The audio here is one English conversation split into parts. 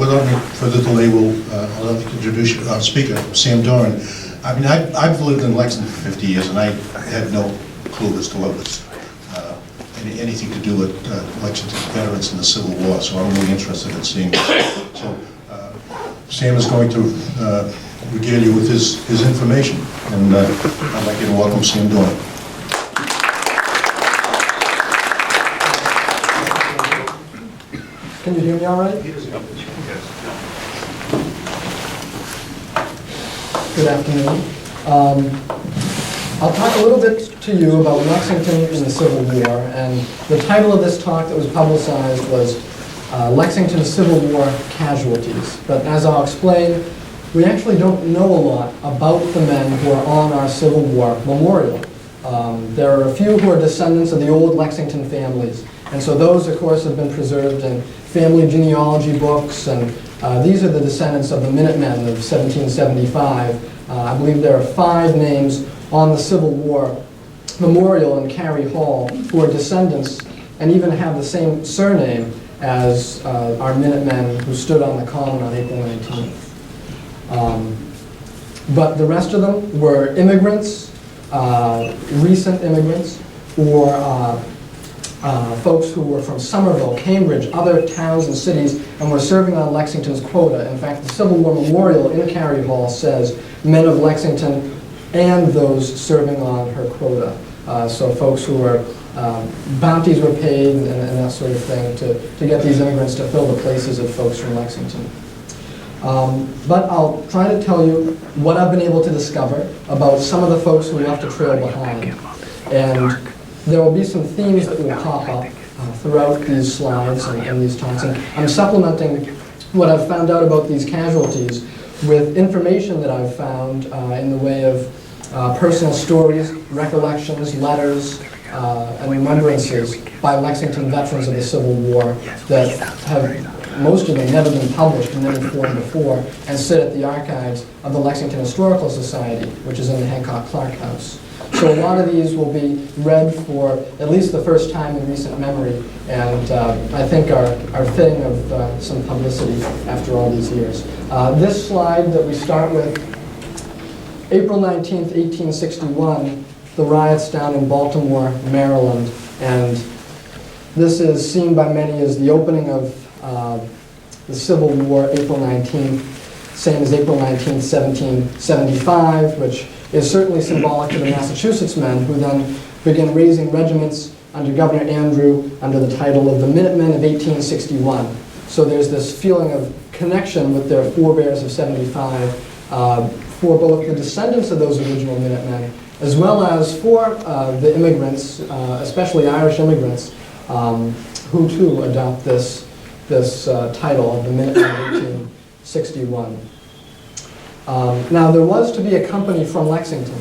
Without any further delay, I'd like to introduce our speaker, Sam Doran. I mean, I've lived in Lexington for 50 years, and I had no clue as to what was anything to do with Lexington veterans in the Civil War, so I'm really interested in seeing this. So Sam is going to regale you with his information, and I'd like you to welcome Sam Doran. Can you hear me all right? Good afternoon. I'll talk a little bit to you about Lexington in the Civil War, and the title of this talk that was publicized was Lexington Civil War Casualties. But as I'll explain, we actually don't know a lot about the men who are on our Civil War memorial. There are a few who are descendants of the old Lexington families, and so those, of course, have been preserved in family genealogy books, and these are the descendants of the Minutemen of 1775. I believe there are 5 names on the Civil War memorial in Cary Hall who are descendants and even have the same surname as our Minutemen who stood on the Common on April 19th. But the rest of them were immigrants, recent immigrants, or folks who were from Somerville, Cambridge, other towns and cities, and were serving on Lexington's quota. In fact, the Civil War Memorial in Cary Hall says men of Lexington and those serving on her quota. So folks who were, bounties were paid and that sort of thing to get these immigrants to fill the places of folks from Lexington. But I'll try to tell you what I've been able to discover about some of the folks who left a trail behind. And there will be some themes that will pop up throughout these slides and these talks. And I'm supplementing what I've found out about these casualties with information that I've found in the way of personal stories, recollections, letters, and remembrances by Lexington veterans of the Civil War that have, most of them, never been published in any form before, and sit at the archives of the Lexington Historical Society, which is in the Hancock Clark House. So a lot of these will be read for at least the first time in recent memory, and I think are fitting of some publicity after all these years. This slide that we start with, April 19th, 1861, the riots down in Baltimore, Maryland, and this is seen by many as the opening of the Civil War, April 19th, same as April 19th, 1775, which is certainly symbolic to the Massachusetts men who then began raising regiments under Governor Andrew under the title of the Minutemen of 1861. So there's this feeling of connection with their forebears of 75 for both the descendants of those original Minutemen as well as for the immigrants, especially Irish immigrants, who too adopt this title of the Minutemen of 1861. Now, there was to be a company from Lexington,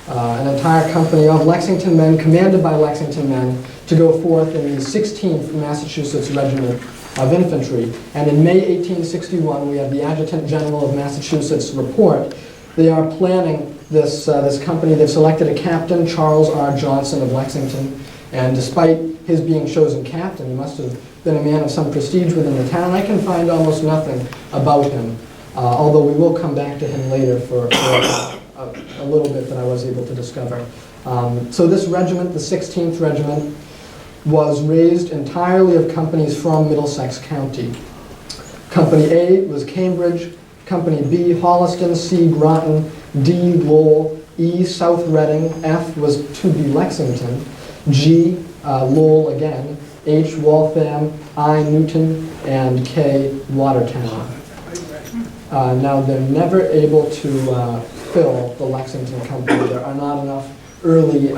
an entire company of Lexington men, commanded by Lexington men, to go forth in the 16th Massachusetts Regiment of Infantry. And in May 1861, we have the Adjutant General of Massachusetts report. They are planning this company. They've selected a captain, Charles R. Johnson of Lexington, and despite his being chosen captain, he must have been a man of some prestige within the town. I can find almost nothing about him. Although we will come back to him later for a little bit that I was able to discover. So this regiment, the 16th Regiment, was raised entirely of companies from Middlesex County. Company A was Cambridge, Company B, Holliston, C, Groton, D, Lowell, E, South Reading, F was to be Lexington, G, Lowell again, H, Waltham, I, Newton, and K, Watertown. Now, they're never able to fill the Lexington Company. There are not enough early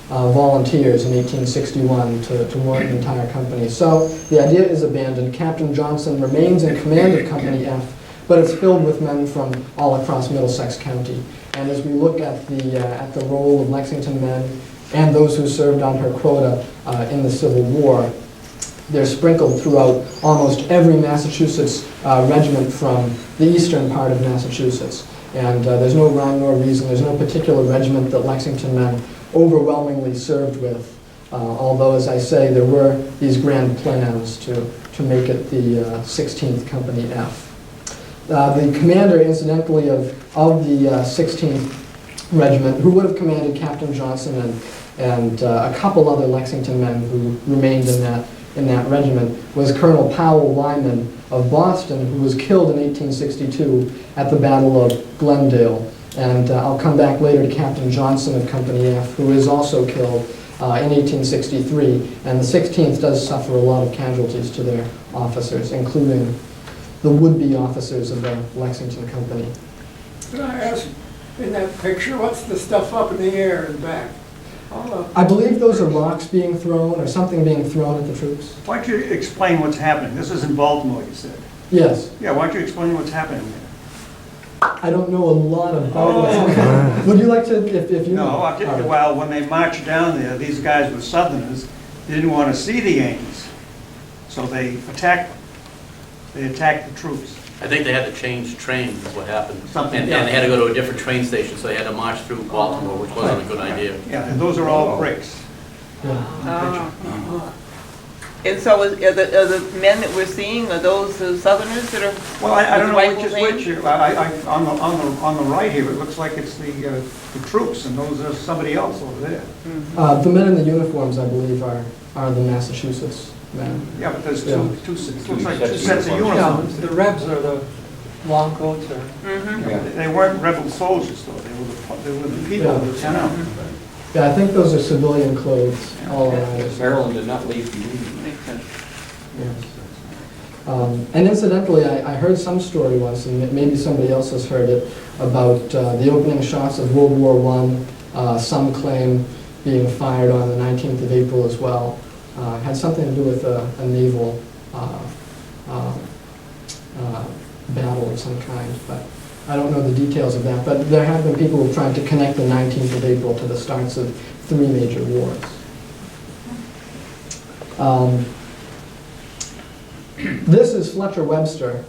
volunteers in 1861 to warrant an entire company. So the idea is abandoned. Captain Johnson remains in command of Company F, but it's filled with men from all across Middlesex County. And as we look at the role of Lexington men and those who served on her quota in the Civil War, they're sprinkled throughout almost every Massachusetts regiment from the eastern part of Massachusetts. And there's no rhyme nor reason. There's no particular regiment that Lexington men overwhelmingly served with. Although, as I say, there were these grand plans to to make it the 16th Company F. The commander, incidentally, of the 16th Regiment, who would have commanded Captain Johnson and a couple other Lexington men who remained in that regiment, was Colonel Powell Lyman of Boston, who was killed in 1862 at the Battle of Glendale. And I'll come back later to Captain Johnson of Company F, who is also killed in 1863. And the 16th does suffer a lot of casualties to their officers, including the would-be officers of the Lexington Company. Can I ask, in that picture, what's the stuff up in the air and back? I believe those are rocks being thrown or something being thrown at the troops. Why don't you explain what's happening? This is in Baltimore, you said. Yes. Yeah, why don't you explain what's happening there? I don't know a lot about what's happening. Would you like to, if you know? No, All right. well, when they marched down there, these guys were Southerners. They didn't want to see the Yankees, so they attacked them. They attacked the troops. I think they had to change trains is what happened. Something, And yeah. they had to go to a different train station, so they had to march through Baltimore, which wasn't a good idea. Yeah, and those are all bricks. Yeah. And so are the men that we're seeing, are those the Southerners that are? Well, I don't know which rifles is aimed? which here. On the right here, it looks like it's the troops, and those are somebody else over there. The men in the uniforms, I believe, are the Massachusetts men. Yeah, but there's Yeah. two sets of uniforms. The Rebs are the long coats or? Mhm. They weren't rebel soldiers, though. They were the people of the town. Yeah, I think those are civilian clothes all around us. Maryland did not leave the Union. Makes sense. Yes. And incidentally, I heard some story once, and maybe somebody else has heard it, about the opening shots of World War I. Some claim being fired on the 19th of April as well. Had something to do with a naval battle of some kind, but I don't know the details of that. But there have been people who have tried to connect the 19th of April to the starts of 3 major wars. This is Fletcher Webster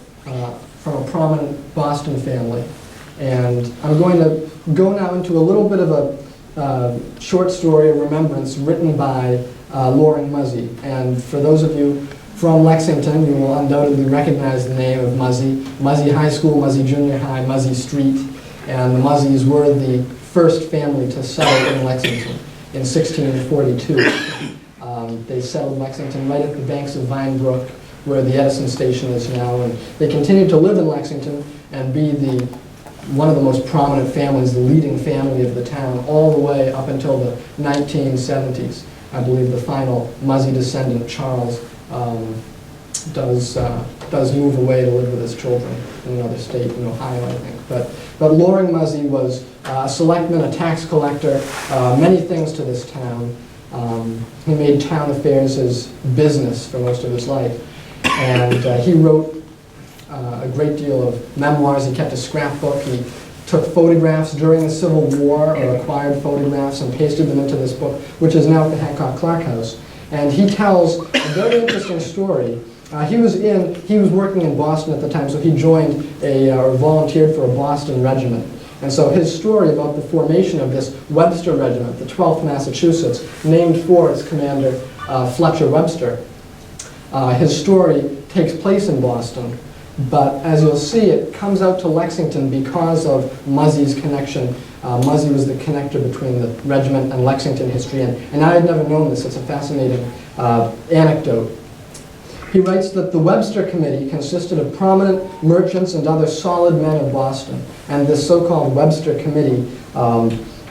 from a prominent Boston family. And I'm going to go now into a little bit of a short story of remembrance written by Loring Muzzy. And for those of you from Lexington, you will undoubtedly recognize the name of Muzzy. Muzzy High School, Muzzy Junior High, Muzzy Street. And the Muzzies were the first family to settle in Lexington in 1642. They settled Lexington right at the banks of Vine Brook, where the Edison station is now, and they continued to live in Lexington and be one of the most prominent families, the leading family of the town, all the way up until the 1970s. I believe the final Muzzy descendant, Charles, does move away to live with his children in another state, in Ohio, I think. But Loring Muzzy was a selectman, a tax collector, many things to this town. He made town affairs his business for most of his life. And he wrote a great deal of memoirs. He kept a scrapbook. He took photographs during the Civil War, or acquired photographs, and pasted them into this book, which is now at the Hancock Clark House. And he tells a very interesting story. He was working in Boston at the time, so he joined or volunteered for a Boston regiment. And so his story about the formation of this Webster Regiment, the 12th Massachusetts, named for its commander, Fletcher Webster. His story takes place in Boston, but as you'll see, it comes out to Lexington because of Muzzy's connection. Muzzy was the connector between the regiment and Lexington history, and I had never known this. It's a fascinating anecdote. He writes that the Webster Committee consisted of prominent merchants and other solid men of Boston, and this so-called Webster Committee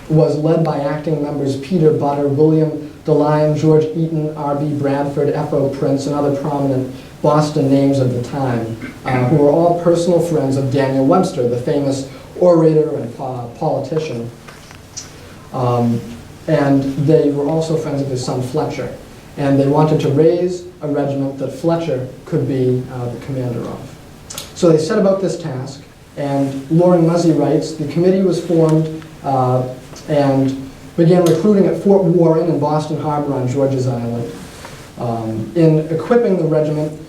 was led by acting members Peter Butter, William DeLyon, George Eaton, R.B. Bradford, F.O. Prince, and other prominent Boston names of the time, who were all personal friends of Daniel Webster, the famous orator and politician. And they were also friends of his son Fletcher. And they wanted to raise a regiment that Fletcher could be the commander of. So they set about this task, and Loring Muzzy writes, the committee was formed and began recruiting at Fort Warren in Boston Harbor on George's Island. In equipping the regiment,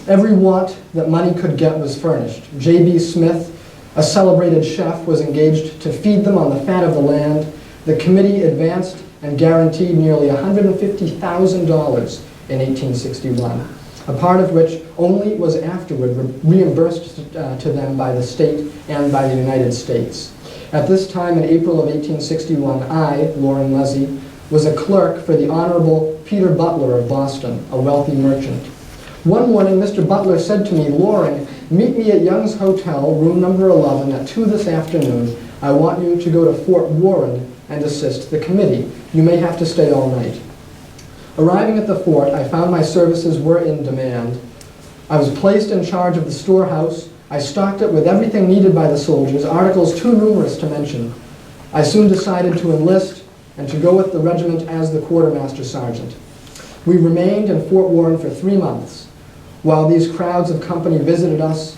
every want that money could get was furnished. J.B. Smith, a celebrated chef, was engaged to feed them on the fat of the land. The committee advanced and guaranteed nearly $150,000 in 1861. a part of which only was afterward reimbursed to them by the state and by the United States. At this time, in April of 1861, I, Loren Leslie, was a clerk for the Honorable Peter Butler of Boston, a wealthy merchant. One morning, Mr. Butler said to me, "Loren, meet me at Young's Hotel, room number 11, at 2 this afternoon. I want you to go to Fort Warren and assist the committee. You may have to stay all night." Arriving at the fort, I found my services were in demand. I was placed in charge of the storehouse. I stocked it with everything needed by the soldiers, articles too numerous to mention. I soon decided to enlist and to go with the regiment as the quartermaster sergeant. We remained in Fort Warren for 3 months. While these crowds of company visited us,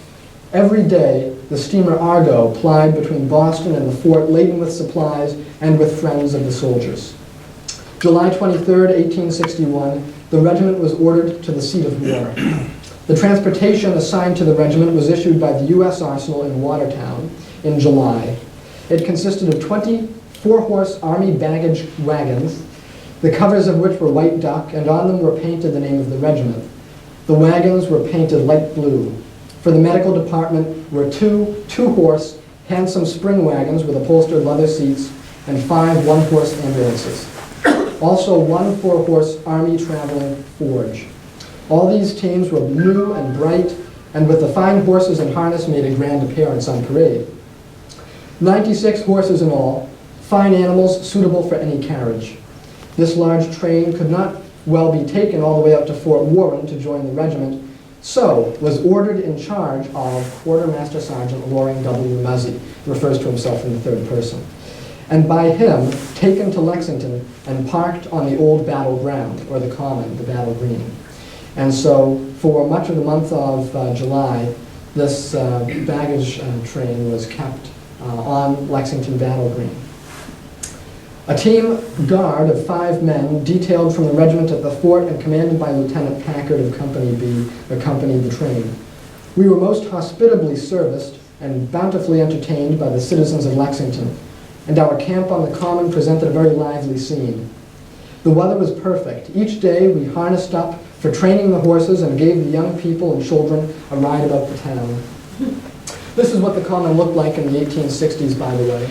every day the steamer Argo plied between Boston and the fort laden with supplies and with friends of the soldiers. July 23, 1861, the regiment was ordered to the seat of war. The transportation assigned to the regiment was issued by the U.S. Arsenal in Watertown in July. It consisted of 20 4-horse Army baggage wagons, the covers of which were white duck, and on them were painted the name of the regiment. The wagons were painted light blue. For the medical department were two 2-horse handsome spring wagons with upholstered leather seats and 5 1-horse ambulances. Also 1 4-horse Army traveling forge. All these teams were new and bright, and with the fine horses and harness made a grand appearance on parade. 96 horses in all, fine animals suitable for any carriage. This large train could not well be taken all the way up to Fort Warren to join the regiment, so was ordered in charge of Quartermaster Sergeant Loring W. Muzzy, refers to himself in the third person, and by him taken to Lexington and parked on the old battleground, or the common, the battle green. And so for much of the month of July, this baggage train was kept on Lexington Battle Green. A team guard of 5 men detailed from the regiment at the fort and commanded by Lieutenant Packard of Company B accompanied the train. We were most hospitably serviced and bountifully entertained by the citizens of Lexington, and our camp on the common presented a very lively scene. The weather was perfect. Each day we harnessed up for training the horses and gave the young people and children a ride about the town. This is what the common looked like in the 1860s, by the way.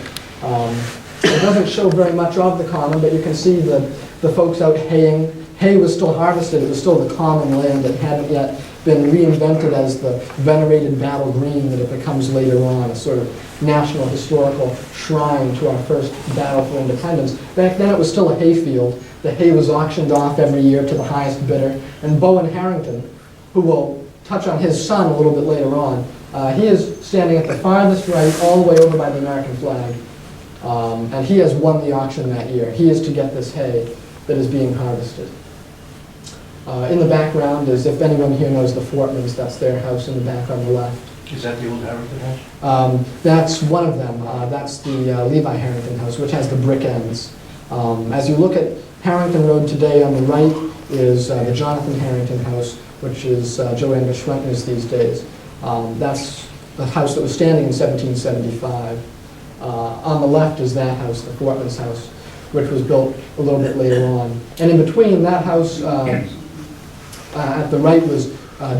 It doesn't show very much of the common, but you can see the folks out haying. Hay was still harvested. It was still the common land that hadn't yet been reinvented as the venerated battle green that it becomes later on, a sort of national historical shrine to our first battle for independence. Back then it was still a hayfield. The hay was auctioned off every year to the highest bidder. And Bowen Harrington, who will touch on his son a little bit later on, he is standing at the farthest right, all the way over by the American flag. And he has won the auction that year. He is to get this hay that is being harvested. In the background is, if anyone here knows the Fortmans, that's their house in the back on the left. Is that the old Harrington house? That's one of them. That's the Levi Harrington house, which has the brick ends. As you look at Harrington Road today, on the right is the Jonathan Harrington house, which is Joanne Geschwentner's these days. That's the house that was standing in 1775. On the left is that house, the Fortman's house, which was built a little bit later on. And in between that house, at the right was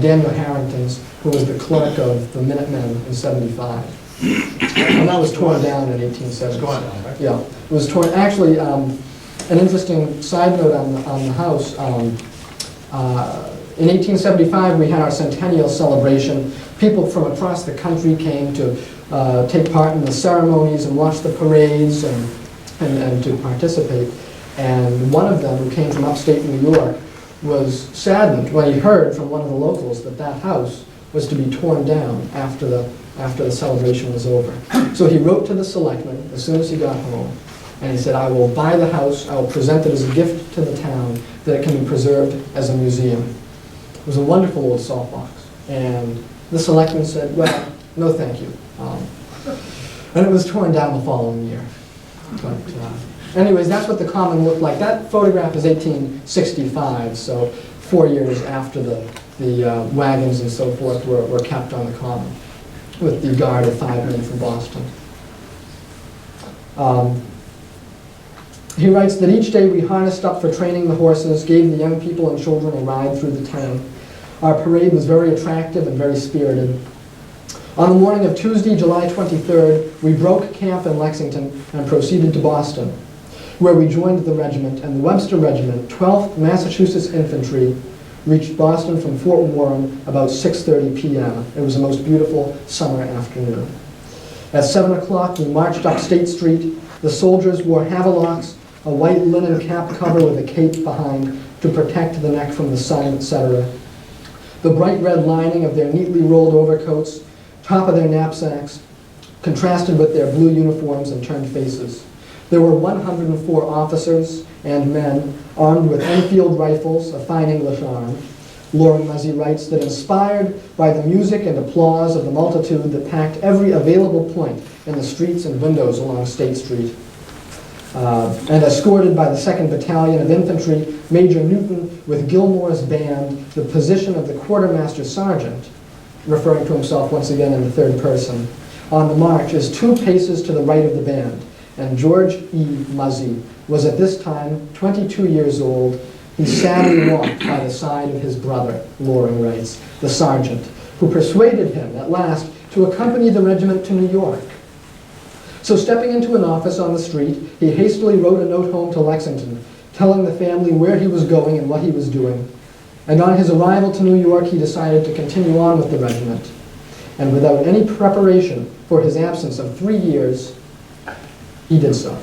Daniel Harrington's, who was the clerk of the Minutemen in 75. And that was torn down in 1870. Right? Yeah, it was torn. Actually, an interesting side note on the house. In 1875, we had our centennial celebration. People from across the country came to take part in the ceremonies and watch the parades and to participate. And one of them, who came from upstate New York, was saddened when he heard from one of the locals that that house was to be torn down after the celebration was over. So he wrote to the selectmen as soon as he got home, and he said, "I will buy the house, I will present it as a gift to the town, that it can be preserved as a museum." It was a wonderful old salt box. And the selectmen said, "Well, no thank you." And it was torn down the following year. But anyways, that's what the common looked like. That photograph is 1865, so 4 years after the wagons and so forth were kept on the common, with the guard of 5 men from Boston. He writes that each day we harnessed up for training the horses, gave the young people and children a ride through the town. Our parade was very attractive and very spirited. On the morning of Tuesday, July 23rd, we broke camp in Lexington and proceeded to Boston, where we joined the regiment, and the Webster Regiment, 12th Massachusetts Infantry, reached Boston from Fort Warren about 6:30 p.m. It was the most beautiful summer afternoon. At 7 o'clock, we marched up State Street. The soldiers wore havelocks, a white linen cap cover with a cape behind to protect the neck from the sun, etc. The bright red lining of their neatly rolled overcoats, top of their knapsacks, contrasted with their blue uniforms and turned faces. There were 104 officers and men armed with Enfield rifles, a fine English arm. Loring Muzzy writes that inspired by the music and applause of the multitude that packed every available point in the streets and windows along State Street, and escorted by the 2nd Battalion of Infantry, Major Newton with Gilmore's band, the position of the quartermaster sergeant, referring to himself once again in the third person, on the march is 2 paces to the right of the band, and George E. Muzzy was at this time 22 years old. He sadly walked by the side of his brother, Loring writes, the sergeant, who persuaded him at last to accompany the regiment to New York. So stepping into an office on the street, he hastily wrote a note home to Lexington, telling the family where he was going and what he was doing. And on his arrival to New York, he decided to continue on with the regiment. And without any preparation for his absence of 3 years, he did so.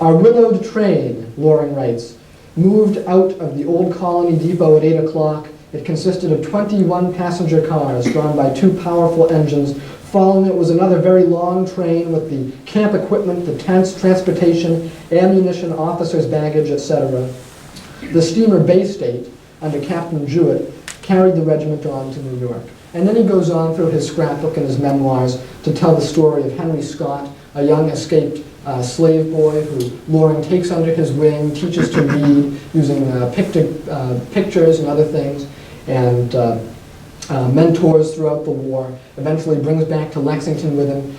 Our willowed train, Loring writes, moved out of the old Colony Depot at 8 o'clock. It consisted of 21 passenger cars drawn by 2 powerful engines. Following it was another very long train with the camp equipment, the tents, transportation, ammunition, officers' baggage, etc. The steamer Bay State, under Captain Jewett, carried the regiment on to New York. And then he goes on through his scrapbook and his memoirs to tell the story of Henry Scott, a young escaped slave boy who Loring takes under his wing, teaches to read using pictures and other things, and mentors throughout the war, eventually brings back to Lexington with him.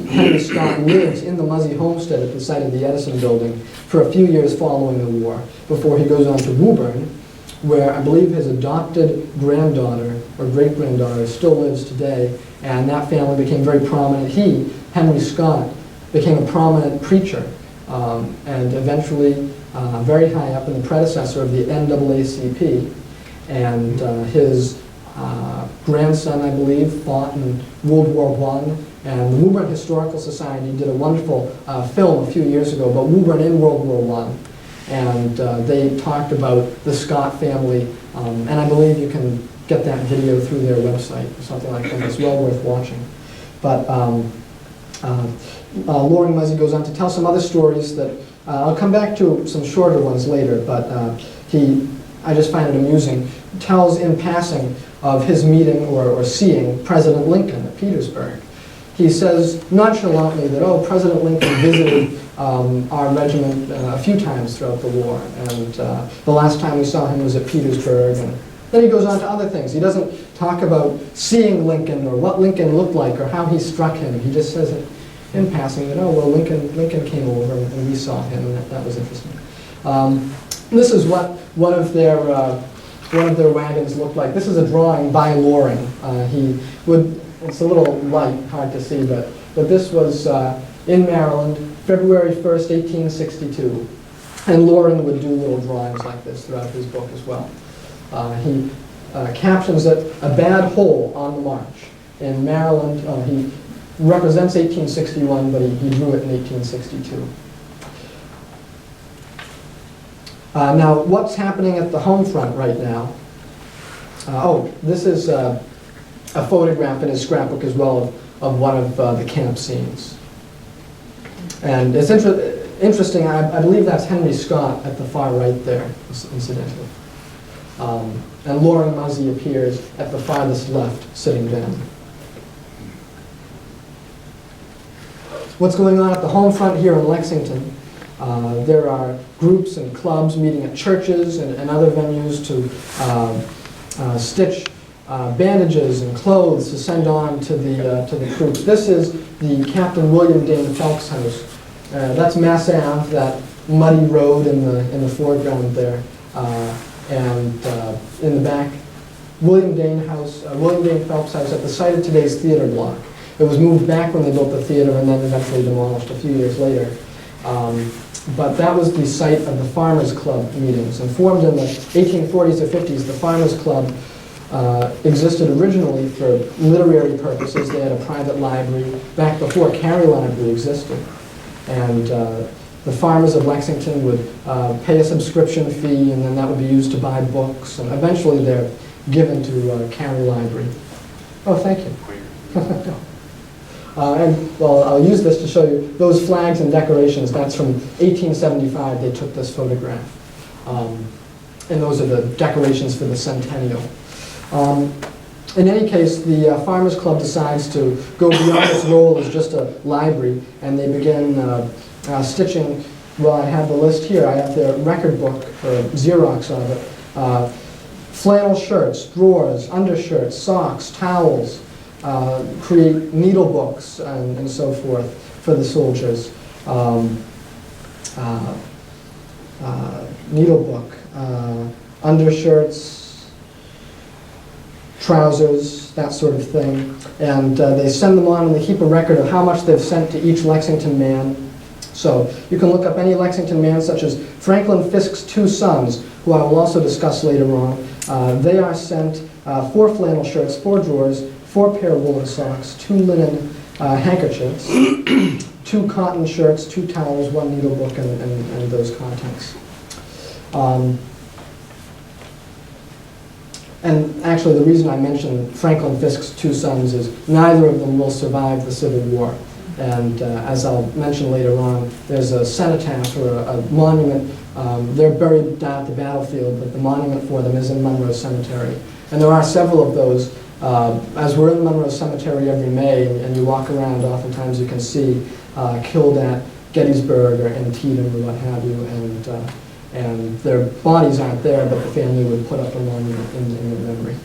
Henry Scott lives in the Muzzy homestead at the site of the Edison building for a few years following the war, before he goes on to Woburn, where I believe his adopted granddaughter or great-granddaughter still lives today, and that family became very prominent. He, Henry Scott, became a prominent preacher, and eventually very high up in the predecessor of the NAACP, and his grandson, I believe, fought in World War I, and the Woburn Historical Society did a wonderful film a few years ago about Woburn in World War I, and they talked about the Scott family, and I believe you can get that video through their website or something like that. It's well worth watching. But Loring Muzzy goes on to tell some other stories that I'll come back to some shorter ones later, but I just find it amusing, tells in passing of his meeting or seeing President Lincoln at Petersburg. He says nonchalantly that, oh, President Lincoln visited our regiment a few times throughout the war, and the last time we saw him was at Petersburg. And then he goes on to other things. He doesn't talk about seeing Lincoln or what Lincoln looked like or how he struck him. He just says it in passing that, oh, well, Lincoln came over and we saw him, and that was interesting. This is what one of their wagons looked like. This is a drawing by Loring. It's a little light, hard to see, but this was in Maryland, February 1st, 1862. And Loring would do little drawings like this throughout his book as well. He captions it, "A bad hole on the march." In Maryland, he represents 1861, but he drew it in 1862. Now, what's happening at the home front right now? This is a photograph in his scrapbook as well of one of the camp scenes. And it's interesting, I believe that's Henry Scott at the far right there, incidentally. And Loring Muzzy appears at the farthest left, sitting down. What's going on at the home front here in Lexington? There are groups and clubs meeting at churches and other venues to stitch bandages and clothes to send on to the troops. This is the Captain William Dane Phelps house. That's Mass Ave, that muddy road in the foreground there. And in the back, William Dane Phelps House at the site of today's theater block. It was moved back when they built the theater and then eventually demolished a few years later. But that was the site of the Farmers Club meetings. And formed in the 1840s or 50s, the Farmers Club existed originally for literary purposes. They had a private library back before Cary Library existed. And the farmers of Lexington would pay a subscription fee, and then that would be used to buy books. And eventually they're given to Cary Library. Oh, thank you. And, well, I'll use this to show you those flags and decorations. That's from 1875, they took this photograph. And those are the decorations for the centennial. In any case, the Farmers Club decides to go beyond its role as just a library, and they begin stitching. Well, I have the list here. I have their record book, or Xerox of it. Flannel shirts, drawers, undershirts, socks, towels, create needle books and so forth for the soldiers. Needle book, undershirts, trousers, that sort of thing. And they send them on and they keep a record of how much they've sent to each Lexington man. So you can look up any Lexington man, such as Franklin Fisk's two sons, who I will also discuss later on. They are sent 4 flannel shirts, 4 drawers, 4 pair of woolen socks, 2 linen handkerchiefs, 2 cotton shirts, 2 towels, 1 needle book, and those contents. And actually, the reason I mentioned Franklin Fisk's 2 sons is neither of them will survive the Civil War. And as I'll mention later on, there's a cenotaph or a monument. They're buried down at the battlefield, but the monument for them is in Monroe Cemetery. And there are several of those. As we're in Monroe Cemetery every May, and you walk around, oftentimes you can see killed at Gettysburg or Antietam or what have you, and their bodies aren't there, but the family would put up a monument in their memory.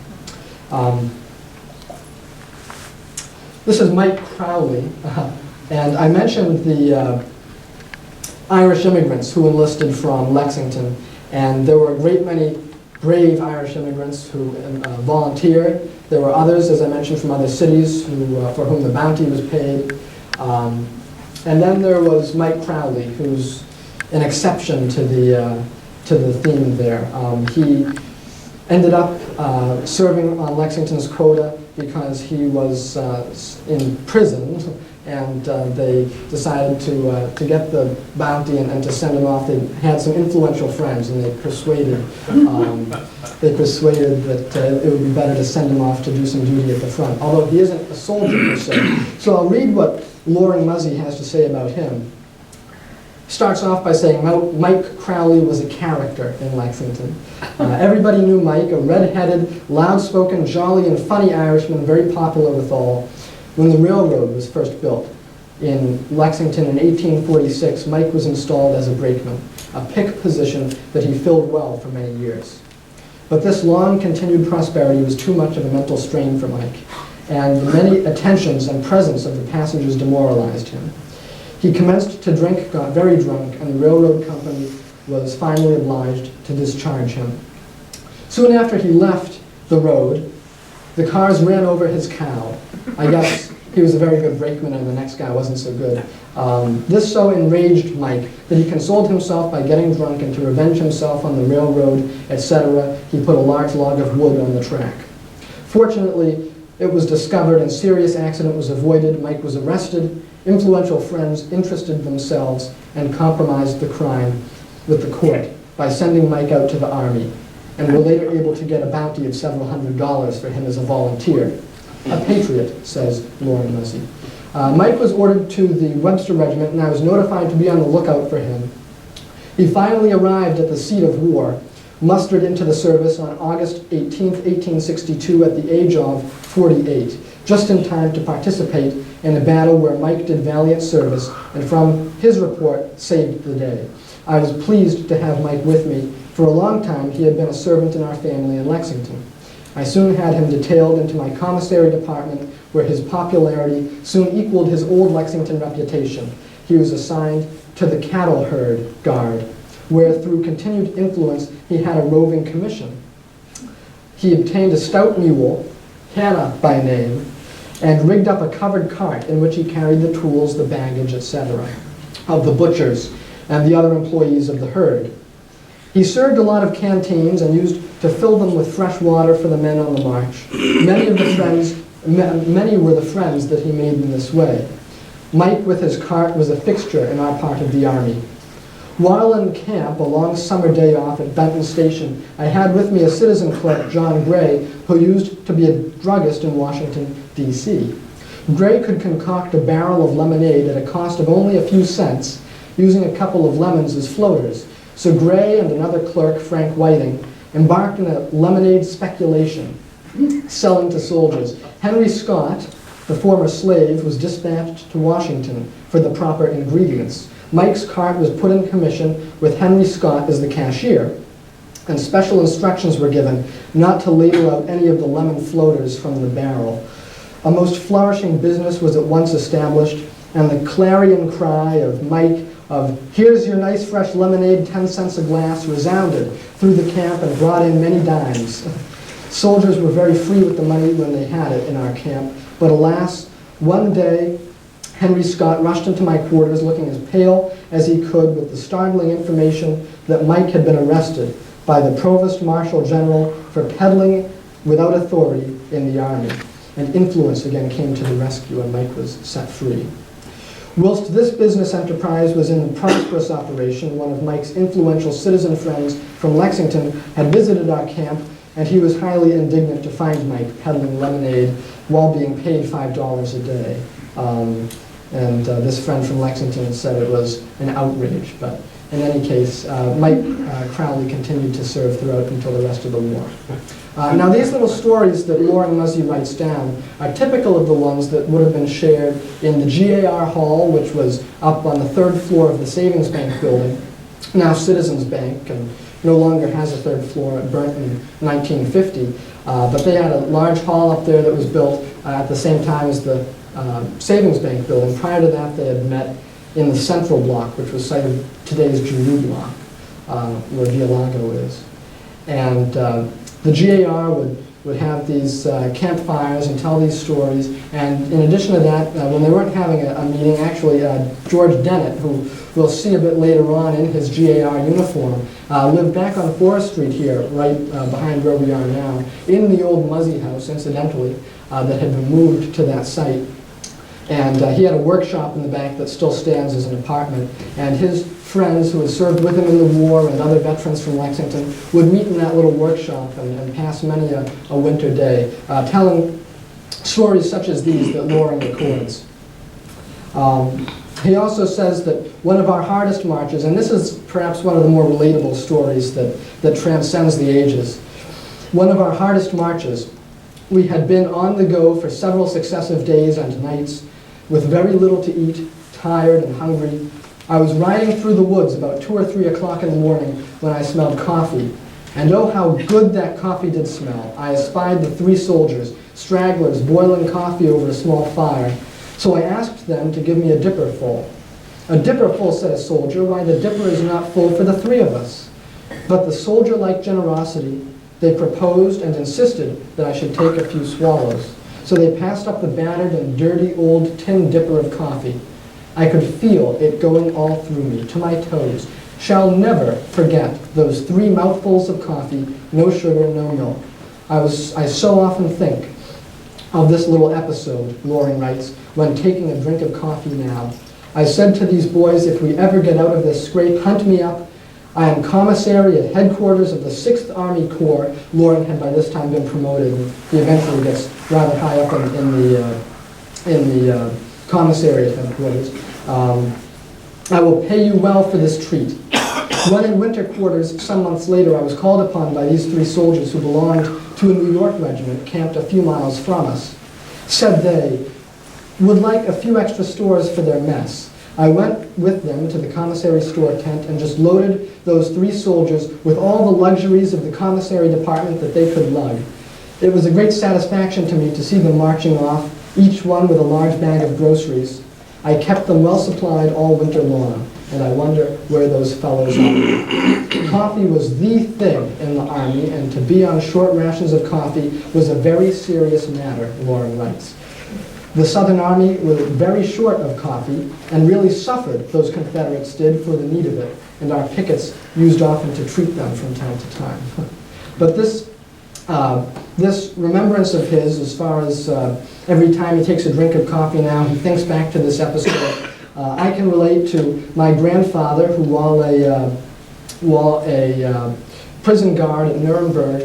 This is Mike Crowley, and I mentioned the Irish immigrants who enlisted from Lexington, and there were a great many brave Irish immigrants who volunteered. There were others, as I mentioned, from other cities for whom the bounty was paid. And then there was Mike Crowley, who's an exception to the theme there. He ended up serving on Lexington's quota because he was in prison, and they decided to get the bounty and to send him off. They had some influential friends, and they persuaded that it would be better to send him off to do some duty at the front, although he isn't a soldier per se. So I'll read what Loring Muzzy has to say about him. Starts off by saying Mike Crowley was a character in Lexington. Everybody knew Mike, a red-headed, loud-spoken, jolly, and funny Irishman, very popular with all. When the railroad was first built in Lexington in 1846, Mike was installed as a brakeman, a pick position that he filled well for many years. But this long continued prosperity was too much of a mental strain for Mike, and the many attentions and presence of the passengers demoralized him. He commenced to drink, got very drunk, and the railroad company was finally obliged to discharge him. Soon after he left the road, the cars ran over his cow. I guess he was a very good brakeman and the next guy wasn't so good. This so enraged Mike that he consoled himself by getting drunk, and to revenge himself on the railroad, etc., he put a large log of wood on the track. Fortunately, it was discovered and serious accident was avoided. Mike was arrested. Influential friends interested themselves and compromised the crime with the court by sending Mike out to the Army, and were later able to get a bounty of several $100s for him as a volunteer. A patriot, says Loring Muzzy. Mike was ordered to the Webster Regiment, and I was notified to be on the lookout for him. He finally arrived at the seat of war, mustered into the service on August 18, 1862, at the age of 48, just in time to participate in a battle where Mike did valiant service, and from his report, saved the day. I was pleased to have Mike with me. For a long time, he had been a servant in our family in Lexington. I soon had him detailed into my commissary department, where his popularity soon equaled his old Lexington reputation. He was assigned to the cattle herd guard. where through continued influence he had a roving commission. He obtained a stout mule, Hannah by name, and rigged up a covered cart in which he carried the tools, the baggage, etc., of the butchers and the other employees of the herd. He served a lot of canteens and used to fill them with fresh water for the men on the march. Many were the friends that he made in this way. Mike with his cart was a fixture in our part of the army. While in camp, a long summer day off at Benton Station, I had with me a citizen clerk, John Gray, who used to be a druggist in Washington, D.C. Gray could concoct a barrel of lemonade at a cost of only a few cents, using a couple of lemons as floaters. So Gray and another clerk, Frank Whiting, embarked in a lemonade speculation, selling to soldiers. Henry Scott, the former slave, was dispatched to Washington for the proper ingredients. Mike's cart was put in commission with Henry Scott as the cashier, and special instructions were given not to label out any of the lemon floaters from the barrel. A most flourishing business was at once established, and the clarion cry of Mike of "Here's your nice fresh lemonade, 10 cents a glass," resounded through the camp and brought in many dimes. Soldiers were very free with the money when they had it in our camp, but alas, one day Henry Scott rushed into my quarters looking as pale as he could with the startling information that Mike had been arrested by the Provost Marshal General for peddling without authority in the Army. And influence again came to the rescue and Mike was set free. Whilst this business enterprise was in prosperous operation, one of Mike's influential citizen friends from Lexington had visited our camp, and he was highly indignant to find Mike peddling lemonade while being paid $5 a day. This friend from Lexington said it was an outrage, but in any case, Mike Crowley continued to serve throughout until the rest of the war. Now these little stories that Loren Muzzy writes down are typical of the ones that would have been shared in the GAR Hall, which was up on the 3rd floor of the Savings Bank building, now Citizens Bank, and no longer has a 3rd floor. It burnt in 1950, but they had a large hall up there that was built at the same time as the Savings Bank building. Prior to that, they had met in the central block, which was site of today's Giroux block, where Villalago is. And the GAR would have these campfires and tell these stories. And in addition to that, when they weren't having a meeting, actually George Dennett, who we'll see a bit later on in his GAR uniform, lived back on Forest Street here, right behind where we are now, in the old Muzzy house, incidentally, that had been moved to that site. And he had a workshop in the back that still stands as an apartment. And his friends who had served with him in the war and other veterans from Lexington would meet in that little workshop and pass many a winter day, telling stories such as these that Loren records. He also says that one of our hardest marches, and this is perhaps one of the more relatable stories that transcends the ages, one of our hardest marches, we had been on the go for several successive days and nights, with very little to eat, tired and hungry. I was riding through the woods about 2 or 3 o'clock in the morning when I smelled coffee. And oh, how good that coffee did smell. I espied the 3 soldiers, stragglers, boiling coffee over a small fire. So I asked them to give me a dipper full. A dipper full, said a soldier. Why, the dipper is not full for the 3 of us. But the soldier-like generosity, they proposed and insisted that I should take a few swallows. So they passed up the battered and dirty old tin dipper of coffee. I could feel it going all through me, to my toes. Shall never forget those 3 mouthfuls of coffee, no sugar, no milk. I so often think of this little episode, Loren writes, when taking a drink of coffee now. I said to these boys, if we ever get out of this scrape, hunt me up. I am commissary at headquarters of the 6th Army Corps. Loren had by this time been promoted, and he eventually gets rather high up in the commissary at headquarters. I will pay you well for this treat. When in winter quarters, some months later, I was called upon by these 3 soldiers who belonged to a New York regiment camped a few miles from us. Said they would like a few extra stores for their mess. I went with them to the commissary store tent and just loaded those 3 soldiers with all the luxuries of the commissary department that they could lug. It was a great satisfaction to me to see them marching off, each one with a large bag of groceries. I kept them well supplied all winter long, and I wonder where those fellows are. Coffee was the thing in the Army, and to be on short rations of coffee was a very serious matter, Loren writes. The Southern Army was very short of coffee and really suffered, those Confederates did, for the need of it, and our pickets used often to treat them from time to time. But this remembrance of his, as far as every time he takes a drink of coffee now, he thinks back to this episode. I can relate to my grandfather, who, while a prison guard at Nuremberg,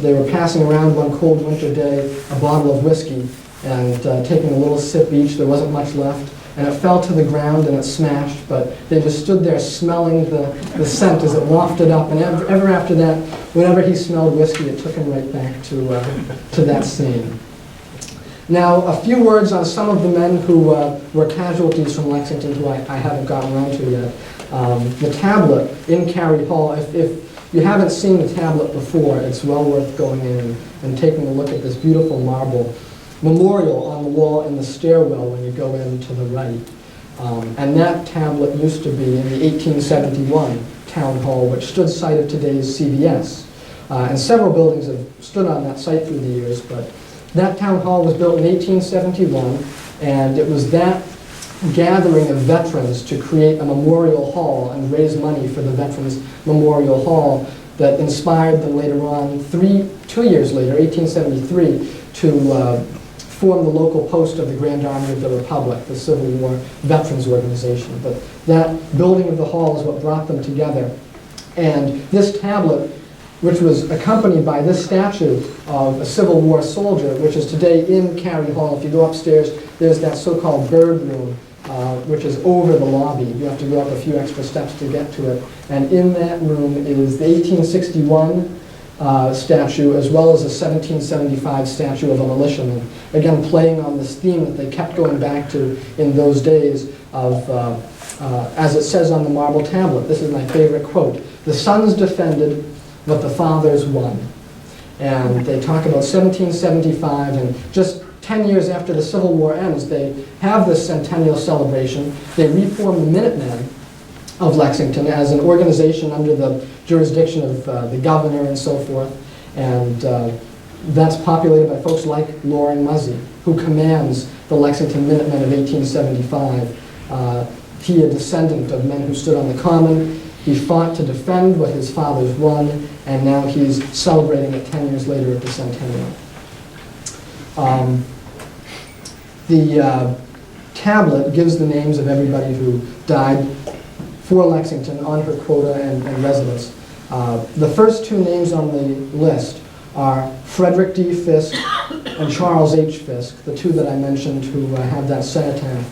they were passing around one cold winter day a bottle of whiskey and taking a little sip each. There wasn't much left, and it fell to the ground and it smashed, but they just stood there smelling the scent as it wafted up, and ever after that, whenever he smelled whiskey, it took him right back to that scene. Now, a few words on some of the men who were casualties from Lexington who I haven't gotten around to yet. The tablet in Cary Hall, if you haven't seen the tablet before, it's well worth going in and taking a look at this beautiful marble memorial on the wall in the stairwell when you go in to the right. And that tablet used to be in the 1871 town hall, which stood site of today's CVS. And several buildings have stood on that site through the years, but that town hall was built in 1871, and it was that gathering of veterans to create a memorial hall and raise money for the Veterans Memorial Hall that inspired them later on, 2 years later, 1873, to form the local post of the Grand Army of the Republic, the Civil War Veterans Organization. But that building of the hall is what brought them together. And this tablet, which was accompanied by this statue of a Civil War soldier, which is today in Cary Hall. If you go upstairs, there's that so-called bird room, which is over the lobby. You have to go up a few extra steps to get to it. And in that room is the 1861 statue, as well as a 1775 statue of a militiaman, again playing on this theme that they kept going back to in those days of, as it says on the marble tablet, this is my favorite quote, "The sons defended, but the fathers won." And they talk about 1775, and just 10 years after the Civil War ends, they have this centennial celebration. They reform the Minutemen of Lexington as an organization under the jurisdiction of the governor and so forth. And that's populated by folks like Loren Muzzy, who commands the Lexington Minutemen of 1875. He, a descendant of men who stood on the Common. He fought to defend what his fathers won, and now he's celebrating it 10 years later at the centennial. The tablet gives the names of everybody who died for Lexington on her quota and residence. The first two names on the list are Frederick D. Fisk and Charles H. Fisk, the two that I mentioned who have that cenotaph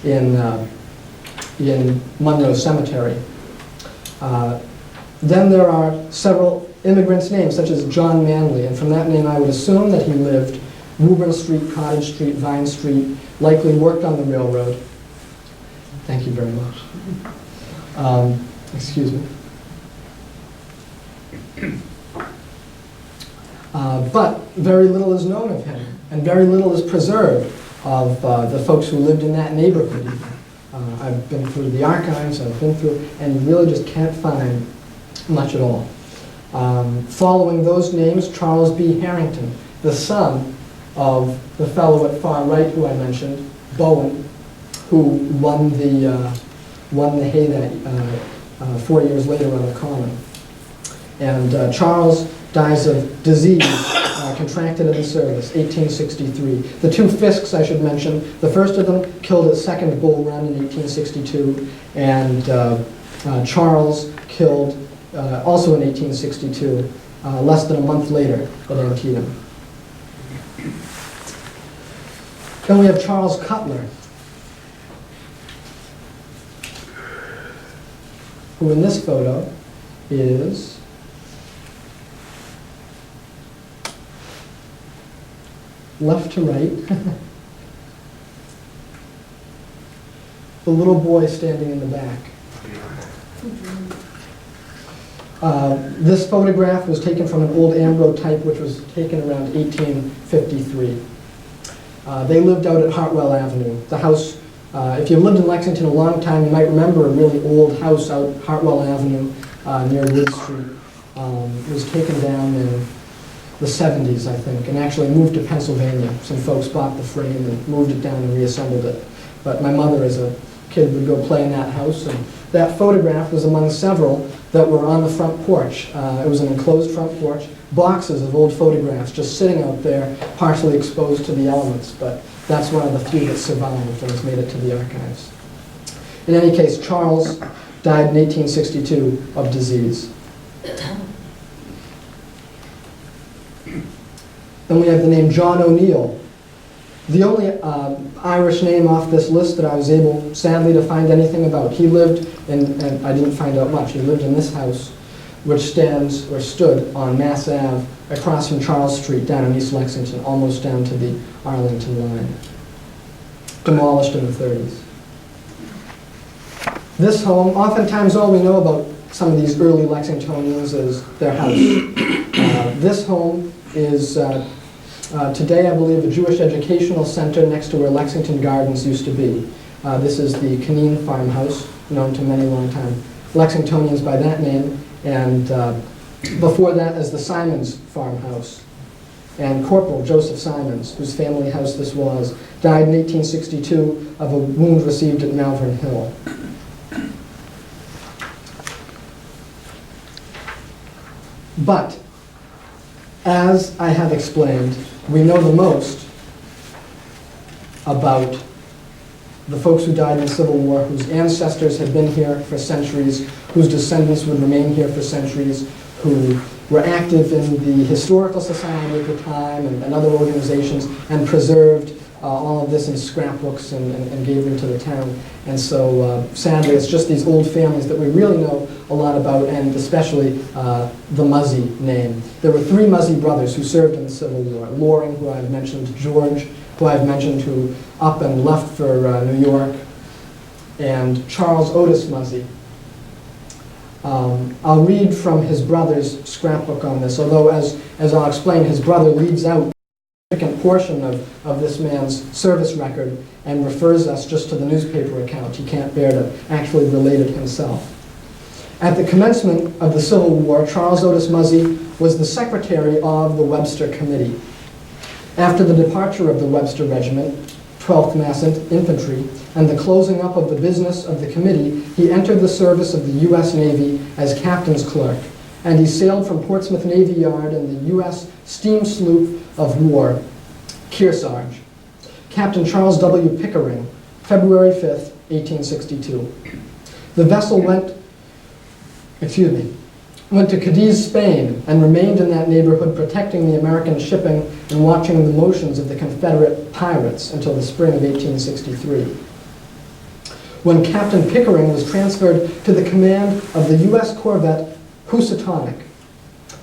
in Monroe Cemetery. Then there are several immigrants' names, such as John Manley, and from that name I would assume that he lived Woburn Street, Cottage Street, Vine Street, likely worked on the railroad. Thank you very much. Excuse me. But very little is known of him, and very little is preserved of the folks who lived in that neighborhood even. I've been through the archives, and you really just can't find much at all. Following those names, Charles B. Harrington, the son of the fellow at far right who I mentioned, Bowen, who won the hay that 4 years later on the Common. And Charles dies of disease contracted in the service, 1863. The two Fisks I should mention, the first of them killed at Second Bull Run in 1862, and Charles killed also in 1862, less than a month later at Antietam. Then we have Charles Cutler, who in this photo is left to right. The little boy standing in the back. This photograph was taken from an old ambrotype which was taken around 1853. They lived out at Hartwell Avenue. The house, if you've lived in Lexington a long time, you might remember a really old house out Hartwell Avenue. near Wood Street. Was taken down in the 70s, I think, and actually moved to Pennsylvania. Some folks bought the frame and moved it down and reassembled it. But my mother, as a kid, would go play in that house, and that photograph was among several that were on the front porch. It was an enclosed front porch, boxes of old photographs just sitting out there, partially exposed to the elements, but that's one of the few that survived and has made it to the archives. In any case, Charles died in 1862 of disease. Then we have the name John O'Neill. The only Irish name off this list that I was able, sadly, to find anything about. He lived in, and I didn't find out much, he lived in this house, which stands, or stood, on Mass Ave, across from Charles Street, down in East Lexington, almost down to the Arlington line. Demolished in the 30s. This home, oftentimes all we know about some of these early Lexingtonians is their house. This home is today, I believe, a Jewish educational center next to where Lexington Gardens used to be. This is the Canine farmhouse, known to many long-time Lexingtonians by that name, and before that as the Simons farmhouse. And Corporal Joseph Simons, whose family house this was, died in 1862 of a wound received at Malvern Hill. But, as I have explained, we know the most about the folks who died in the Civil War, whose ancestors had been here for centuries, whose descendants would remain here for centuries, who were active in the Historical Society at the time and other organizations, and preserved all of this in scrapbooks and gave them to the town. And so, sadly, it's just these old families that we really know a lot about, and especially the Muzzy name. There were three Muzzy brothers who served in the Civil War. Loring, who I've mentioned, George, who I've mentioned, who up and left for New York, and Charles Otis Muzzy. I'll read from his brother's scrapbook on this, although, as I'll explain, his brother leaves out a significant portion of this man's service record and refers us just to the newspaper account. He can't bear to actually relate it himself. At the commencement of the Civil War, Charles Otis Muzzy was the secretary of the Webster Committee. After the departure of the Webster Regiment, 12th Mass Infantry, and the closing up of the business of the committee, he entered the service of the U.S. Navy as captain's clerk, and he sailed from Portsmouth Navy Yard in the U.S. steam sloop of war, Kearsarge. Captain Charles W. Pickering, February 5th, 1862. The vessel went to Cadiz, Spain, and remained in that neighborhood protecting the American shipping and watching the motions of the Confederate pirates until the spring of 1863. When Captain Pickering was transferred to the command of the U.S. corvette Housatonic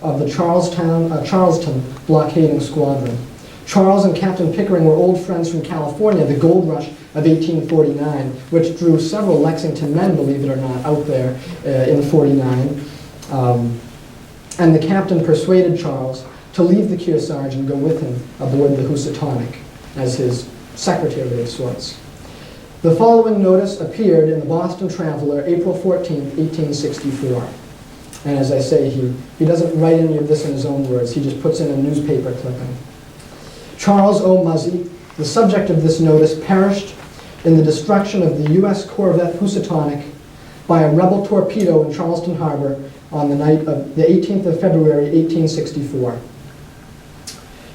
of the Charleston blockading squadron. Charles and Captain Pickering were old friends from California, the gold rush of 1849, which drew several Lexington men, believe it or not, out there in 49. And the captain persuaded Charles to leave the Kearsarge and go with him aboard the Housatonic as his secretary of sorts. The following notice appeared in the Boston Traveler, April 14, 1864. And as I say, he doesn't write any of this in his own words, he just puts in a newspaper clipping. Charles O. Muzzy, the subject of this notice, perished in the destruction of the U.S. corvette Housatonic by a rebel torpedo in Charleston Harbor on the night of the 18th of February, 1864.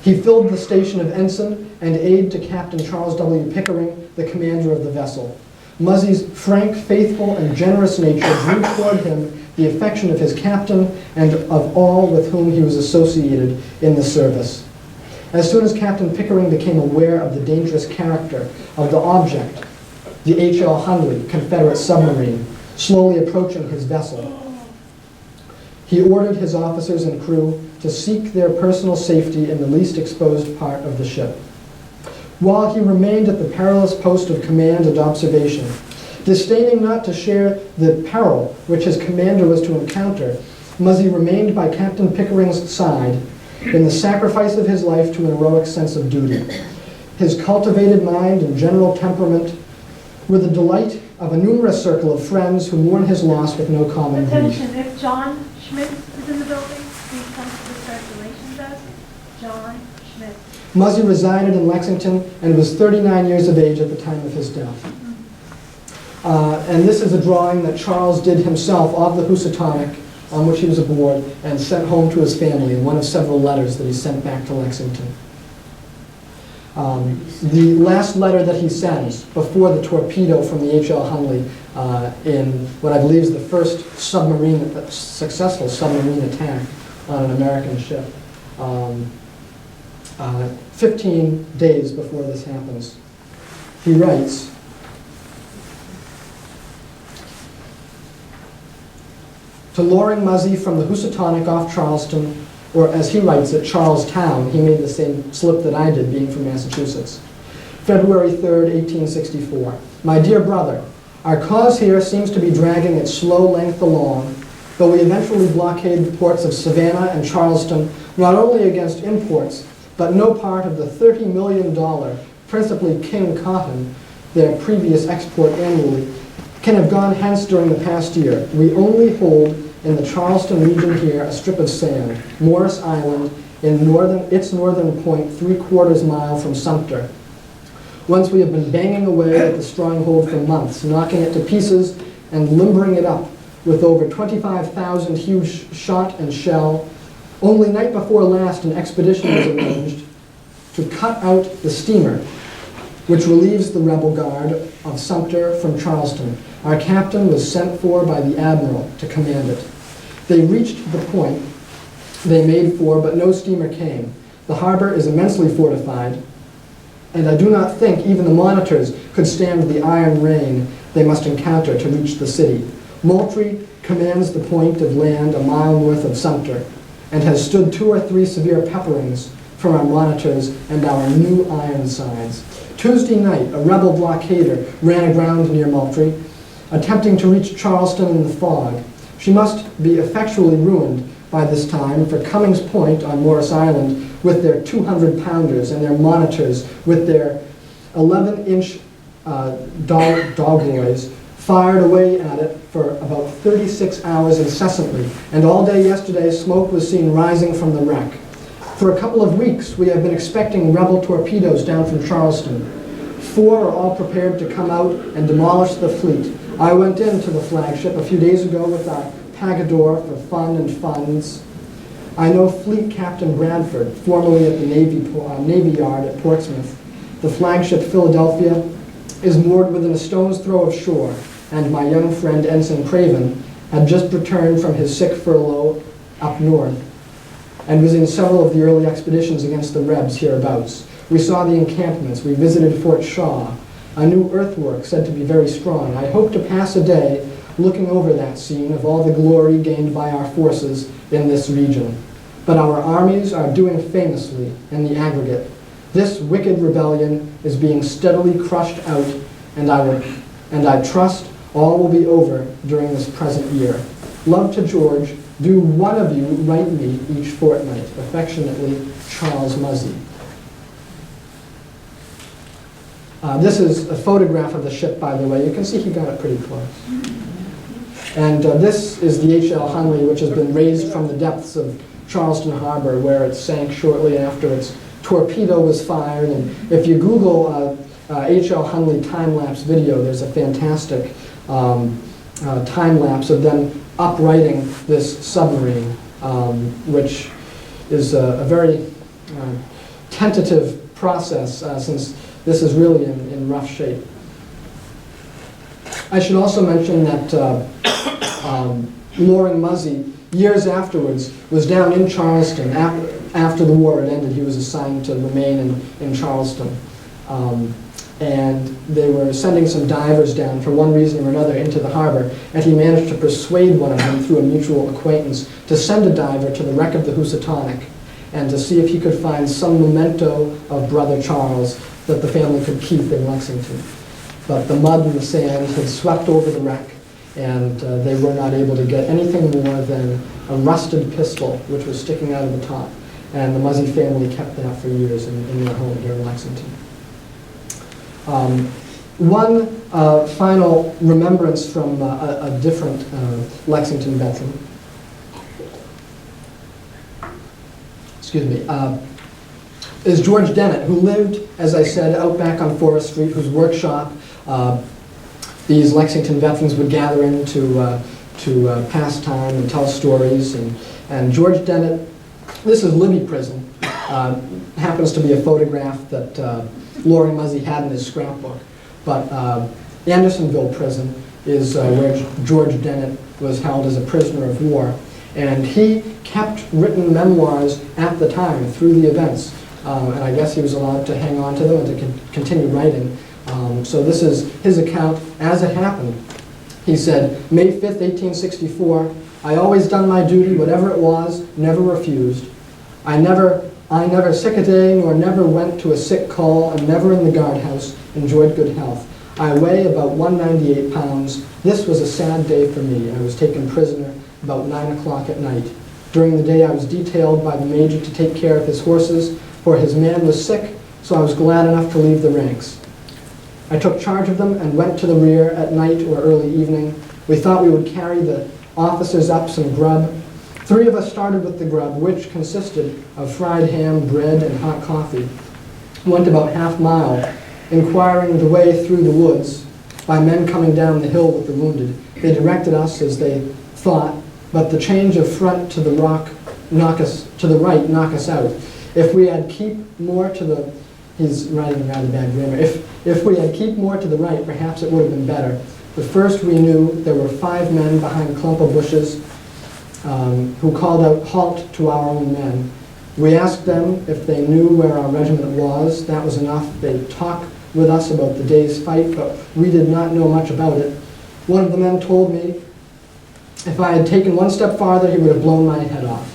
He filled the station of ensign and aide to Captain Charles W. Pickering, the commander of the vessel. Muzzy's frank, faithful, and generous nature drew toward him the affection of his captain and of all with whom he was associated in the service. As soon as Captain Pickering became aware of the dangerous character of the object, the H.L. Hundley, Confederate submarine, slowly approaching his vessel, he ordered his officers and crew to seek their personal safety in the least exposed part of the ship. While he remained at the perilous post of command and observation, disdaining not to share the peril which his commander was to encounter, Muzzy remained by Captain Pickering's side in the sacrifice of his life to an heroic sense of duty. His cultivated mind and general temperament were the delight of a numerous circle of friends who mourn his loss with no common grief. Attention, if John Schmidt is in the building, please come to the circulation desk. John Schmidt. Muzzy resided in Lexington and was 39 years of age at the time of his death. And this is a drawing that Charles did himself of the Housatonic on which he was aboard and sent home to his family in one of several letters that he sent back to Lexington. The last letter that he sends before the torpedo from the H.L. Hunley in what I believe is the first successful submarine attack on an American ship. 15 days before this happens, he writes, "To Loring Muzzy from the Housatonic off Charleston," or as he writes it, Charlestown. He made the same slip that I did, being from Massachusetts. "February 3rd, 1864. My dear brother, our cause here seems to be dragging its slow length along, though we eventually blockade the ports of Savannah and Charleston, not only against imports, but no part of the $30 million, principally King cotton, their previous export annually, can have gone hence during the past year. We only hold in the Charleston region here a strip of sand, Morris Island, in its northern point, 3/4 mile from Sumter. Whence we have been banging away at the stronghold for months, knocking it to pieces and limbering it up with over 25,000 huge shot and shell. Only night before last an expedition was arranged to cut out the steamer, which relieves the rebel guard of Sumter from Charleston. Our captain was sent for by the admiral to command it. They reached the point they made for, but no steamer came. The harbor is immensely fortified, and I do not think even the monitors could stand the iron rain they must encounter to reach the city. Moultrie commands the point of land a mile north of Sumter, and has stood 2 or 3 severe pepperings from our monitors and our new Ironsides. Tuesday night, a rebel blockader ran aground near Moultrie, attempting to reach Charleston in the fog. She must be effectually ruined by this time, for Cummings Point on Morris Island, with their 200-pounders and their monitors with their 11-inch dogboys, fired away at it for about 36 hours incessantly, and all day yesterday smoke was seen rising from the wreck. For a couple of weeks we have been expecting rebel torpedoes down from Charleston. 4 are all prepared to come out and demolish the fleet. I went into the flagship a few days ago with our Pagador for fun and funds. I know Fleet Captain Bradford, formerly at the Navy Yard at Portsmouth. The flagship Philadelphia is moored within a stone's throw of shore, and my young friend Ensign Craven had just returned from his sick furlough up north and was in several of the early expeditions against the Rebs hereabouts. We saw the encampments, we visited Fort Shaw, a new earthwork said to be very strong. I hope to pass a day looking over that scene of all the glory gained by our forces in this region. But our armies are doing famously in the aggregate. This wicked rebellion is being steadily crushed out, and I trust all will be over during this present year. Love to George. Do one of you write me each fortnight. Affectionately, Charles Muzzy. This is a photograph of the ship, by the way. You can see he got it pretty close. And this is the H.L. Hunley, which has been raised from the depths of Charleston Harbor, where it sank shortly after its torpedo was fired. And if you Google H.L. Hunley time-lapse video, there's a fantastic time-lapse of them uprighting this submarine, which is a very tentative process since this is really in rough shape. I should also mention that Loring Muzzy, years afterwards, was down in Charleston. After the war had ended, he was assigned to remain in Charleston. And they were sending some divers down for one reason or another into the harbor, and he managed to persuade one of them through a mutual acquaintance to send a diver to the wreck of the Housatonic and to see if he could find some memento of Brother Charles that the family could keep in Lexington. But the mud and the sand had swept over the wreck, and they were not able to get anything more than a rusted pistol, which was sticking out of the top. And the Muzzy family kept that for years in their home here in Lexington. One final remembrance from a different Lexington veteran. Excuse me. Is George Dennett, who lived, as I said, out back on Forest Street, whose workshop these Lexington veterans would gather in to pass time and tell stories. And George Dennett, this is Libby Prison, happens to be a photograph that Loring Muzzy had in his scrapbook. But Andersonville Prison is where George Dennett was held as a prisoner of war. And he kept written memoirs at the time through the events. And I guess he was allowed to hang on to them and to continue writing. So this is his account as it happened. He said, May 5th, 1864, I always done my duty, whatever it was, never refused. I never sick a day, nor never went to a sick call, and never in the guardhouse enjoyed good health. I weigh about 198 pounds. This was a sad day for me. I was taken prisoner about 9 o'clock at night. During the day I was detailed by the major to take care of his horses, for his man was sick, so I was glad enough to leave the ranks. I took charge of them and went to the rear at night or early evening. We thought we would carry the officers up some grub. 3 of us started with the grub, which consisted of fried ham, bread, and hot coffee. Went about half-mile, inquiring the way through the woods by men coming down the hill with the wounded. They directed us as they thought, but the change of front to the right knock us out. If we had keep more to the, he's writing rather bad grammar, if we had keep more to the right, perhaps it would have been better. But first we knew there were 5 men behind a clump of bushes who called out halt to our own men. We asked them if they knew where our regiment was. That was enough. They talked with us about the day's fight, but we did not know much about it. One of the men told me if I had taken 1 step farther, he would have blown my head off.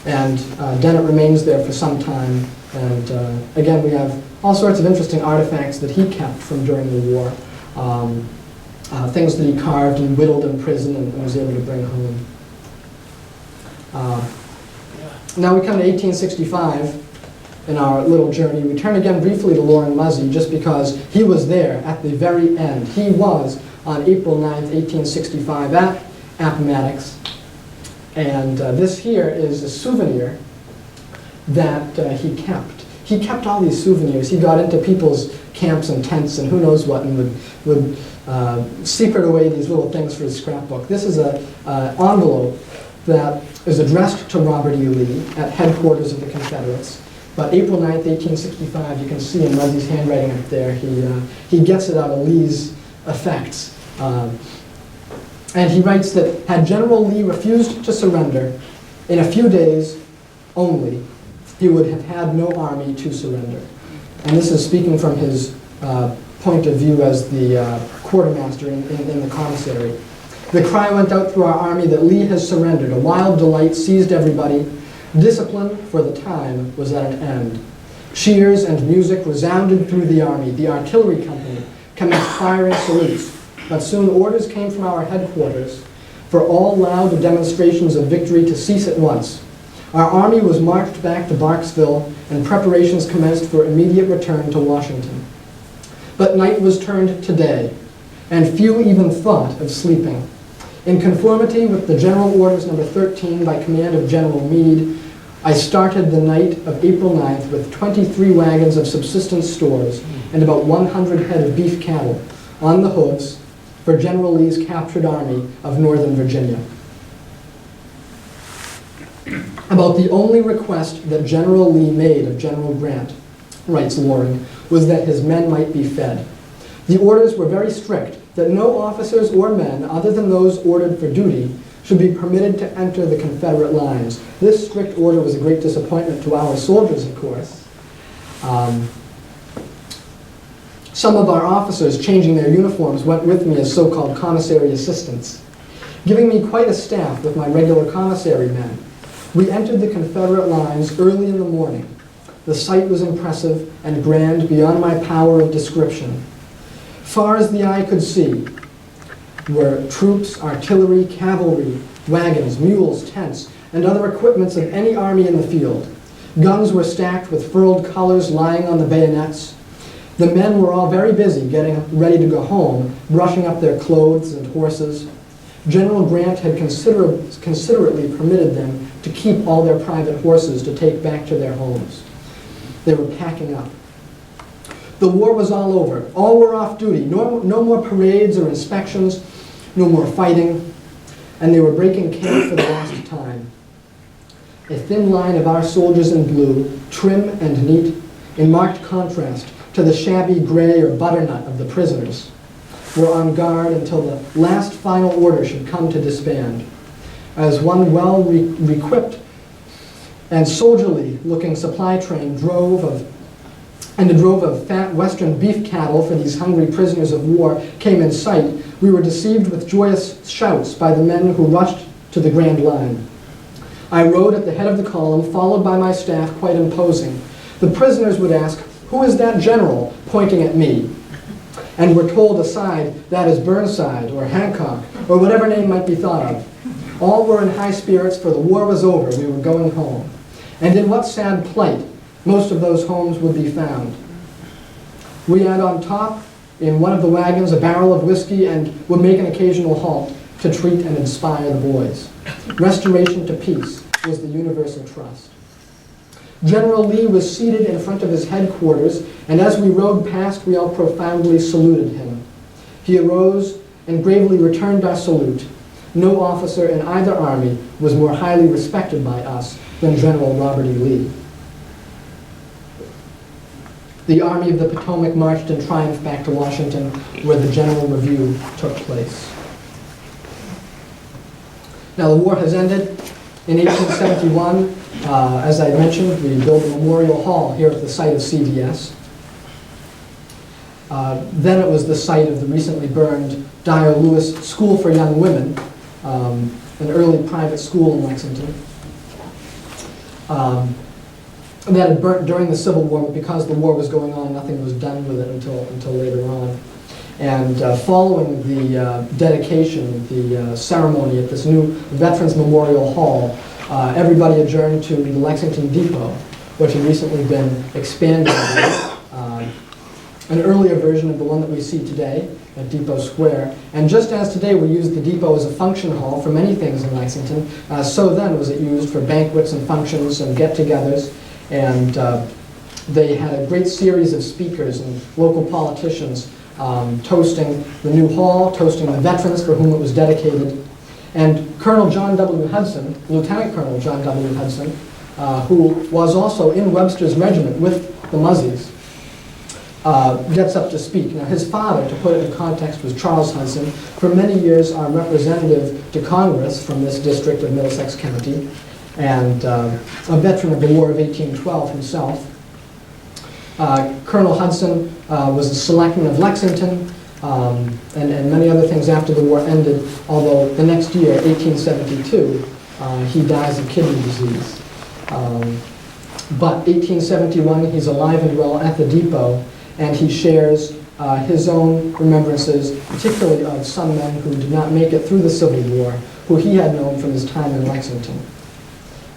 And Dennett remains there for some time. And again, we have all sorts of interesting artifacts that he kept from during the war. Things that he carved and whittled in prison and was able to bring home. Now we come to 1865 in our little journey. We turn again briefly to Loring Muzzy just because he was there at the very end. He was on April 9th, 1865 at Appomattox. And this here is a souvenir that he kept. He kept all these souvenirs. He got into people's camps and tents and who knows what and would secret away these little things for his scrapbook. This is an envelope that is addressed to Robert E. Lee at headquarters of the Confederates. But April 9th, 1865, you can see in Muzzy's handwriting up there, he gets it out of Lee's effects. And he writes that had General Lee refused to surrender, in a few days only, he would have had no army to surrender. And this is speaking from his point of view as the quartermaster in the commissary. The cry went out through our army that Lee has surrendered. A wild delight seized everybody. Discipline, for the time, was at an end. Cheers and music resounded through the army. The artillery company commenced firing salutes. But soon orders came from our headquarters for all loud demonstrations of victory to cease at once. Our army was marched back to Barksville, and preparations commenced for immediate return to Washington. But night was turned to day, and few even thought of sleeping. In conformity with the General Orders Number 13 by command of General Meade, I started the night of April 9th with 23 wagons of subsistence stores and about 100 head of beef cattle on the hooves for General Lee's captured army of Northern Virginia. About the only request that General Lee made of General Grant, writes Loring, was that his men might be fed. The orders were very strict, that no officers or men, other than those ordered for duty, should be permitted to enter the Confederate lines. This strict order was a great disappointment to our soldiers, of course. Some of our officers, changing their uniforms, went with me as so-called commissary assistants, giving me quite a staff with my regular commissary men. We entered the Confederate lines early in the morning. The sight was impressive and grand beyond my power of description. Far as the eye could see were troops, artillery, cavalry, wagons, mules, tents, and other equipments of any army in the field. Guns were stacked with furled colors lying on the bayonets. The men were all very busy getting ready to go home, brushing up their clothes and horses. General Grant had considerately permitted them to keep all their private horses to take back to their homes. They were packing up. The war was all over. All were off duty. No more parades or inspections, no more fighting, and they were breaking camp for the last time. A thin line of our soldiers in blue, trim and neat, in marked contrast to the shabby gray or butternut of the prisoners, were on guard until the last final order should come to disband. As one well-equipped and soldierly-looking supply train drove of fat western beef cattle for these hungry prisoners of war came in sight, we were deceived with joyous shouts by the men who rushed to the grand line. I rode at the head of the column, followed by my staff, quite imposing. The prisoners would ask, "Who is that general?" pointing at me, and were told aside, "That is Burnside, or Hancock, or whatever name might be thought of." All were in high spirits, for the war was over, we were going home. And in what sad plight most of those homes would be found. We had on top, in one of the wagons, a barrel of whiskey, and would make an occasional halt to treat and inspire the boys. Restoration to peace was the universal trust. General Lee was seated in front of his headquarters, and as we rode past, we all profoundly saluted him. He arose and gravely returned our salute. No officer in either army was more highly respected by us than General Robert E. Lee. The Army of the Potomac marched in triumph back to Washington, where the General Review took place. Now, the war has ended. In 1871, as I mentioned, we built a memorial hall here at the site of CVS. Then it was the site of the recently burned Dyer Lewis School for Young Women, an early private school in Lexington. That had burnt during the Civil War, but because the war was going on, nothing was done with it until later on. And following the dedication, the ceremony at this new Veterans Memorial Hall, everybody adjourned to the Lexington Depot, which had recently been expanded. An earlier version of the one that we see today at Depot Square. And just as today we use the depot as a function hall for many things in Lexington, so then was it used for banquets and functions and get-togethers. And they had a great series of speakers and local politicians toasting the new hall, toasting the veterans for whom it was dedicated. And Colonel John W. Hudson, Lieutenant Colonel John W. Hudson, who was also in Webster's regiment with the Muzzies, gets up to speak. Now, his father, to put it in context, was Charles Hudson, for many years our representative to Congress from this district of Middlesex County, and a veteran of the War of 1812 himself. Colonel Hudson was a selectman of Lexington, and many other things after the war ended, although the next year, 1872, he dies of kidney disease. But 1871, he's alive and well at the depot, and he shares his own remembrances, particularly of some men who did not make it through the Civil War, who he had known from his time in Lexington.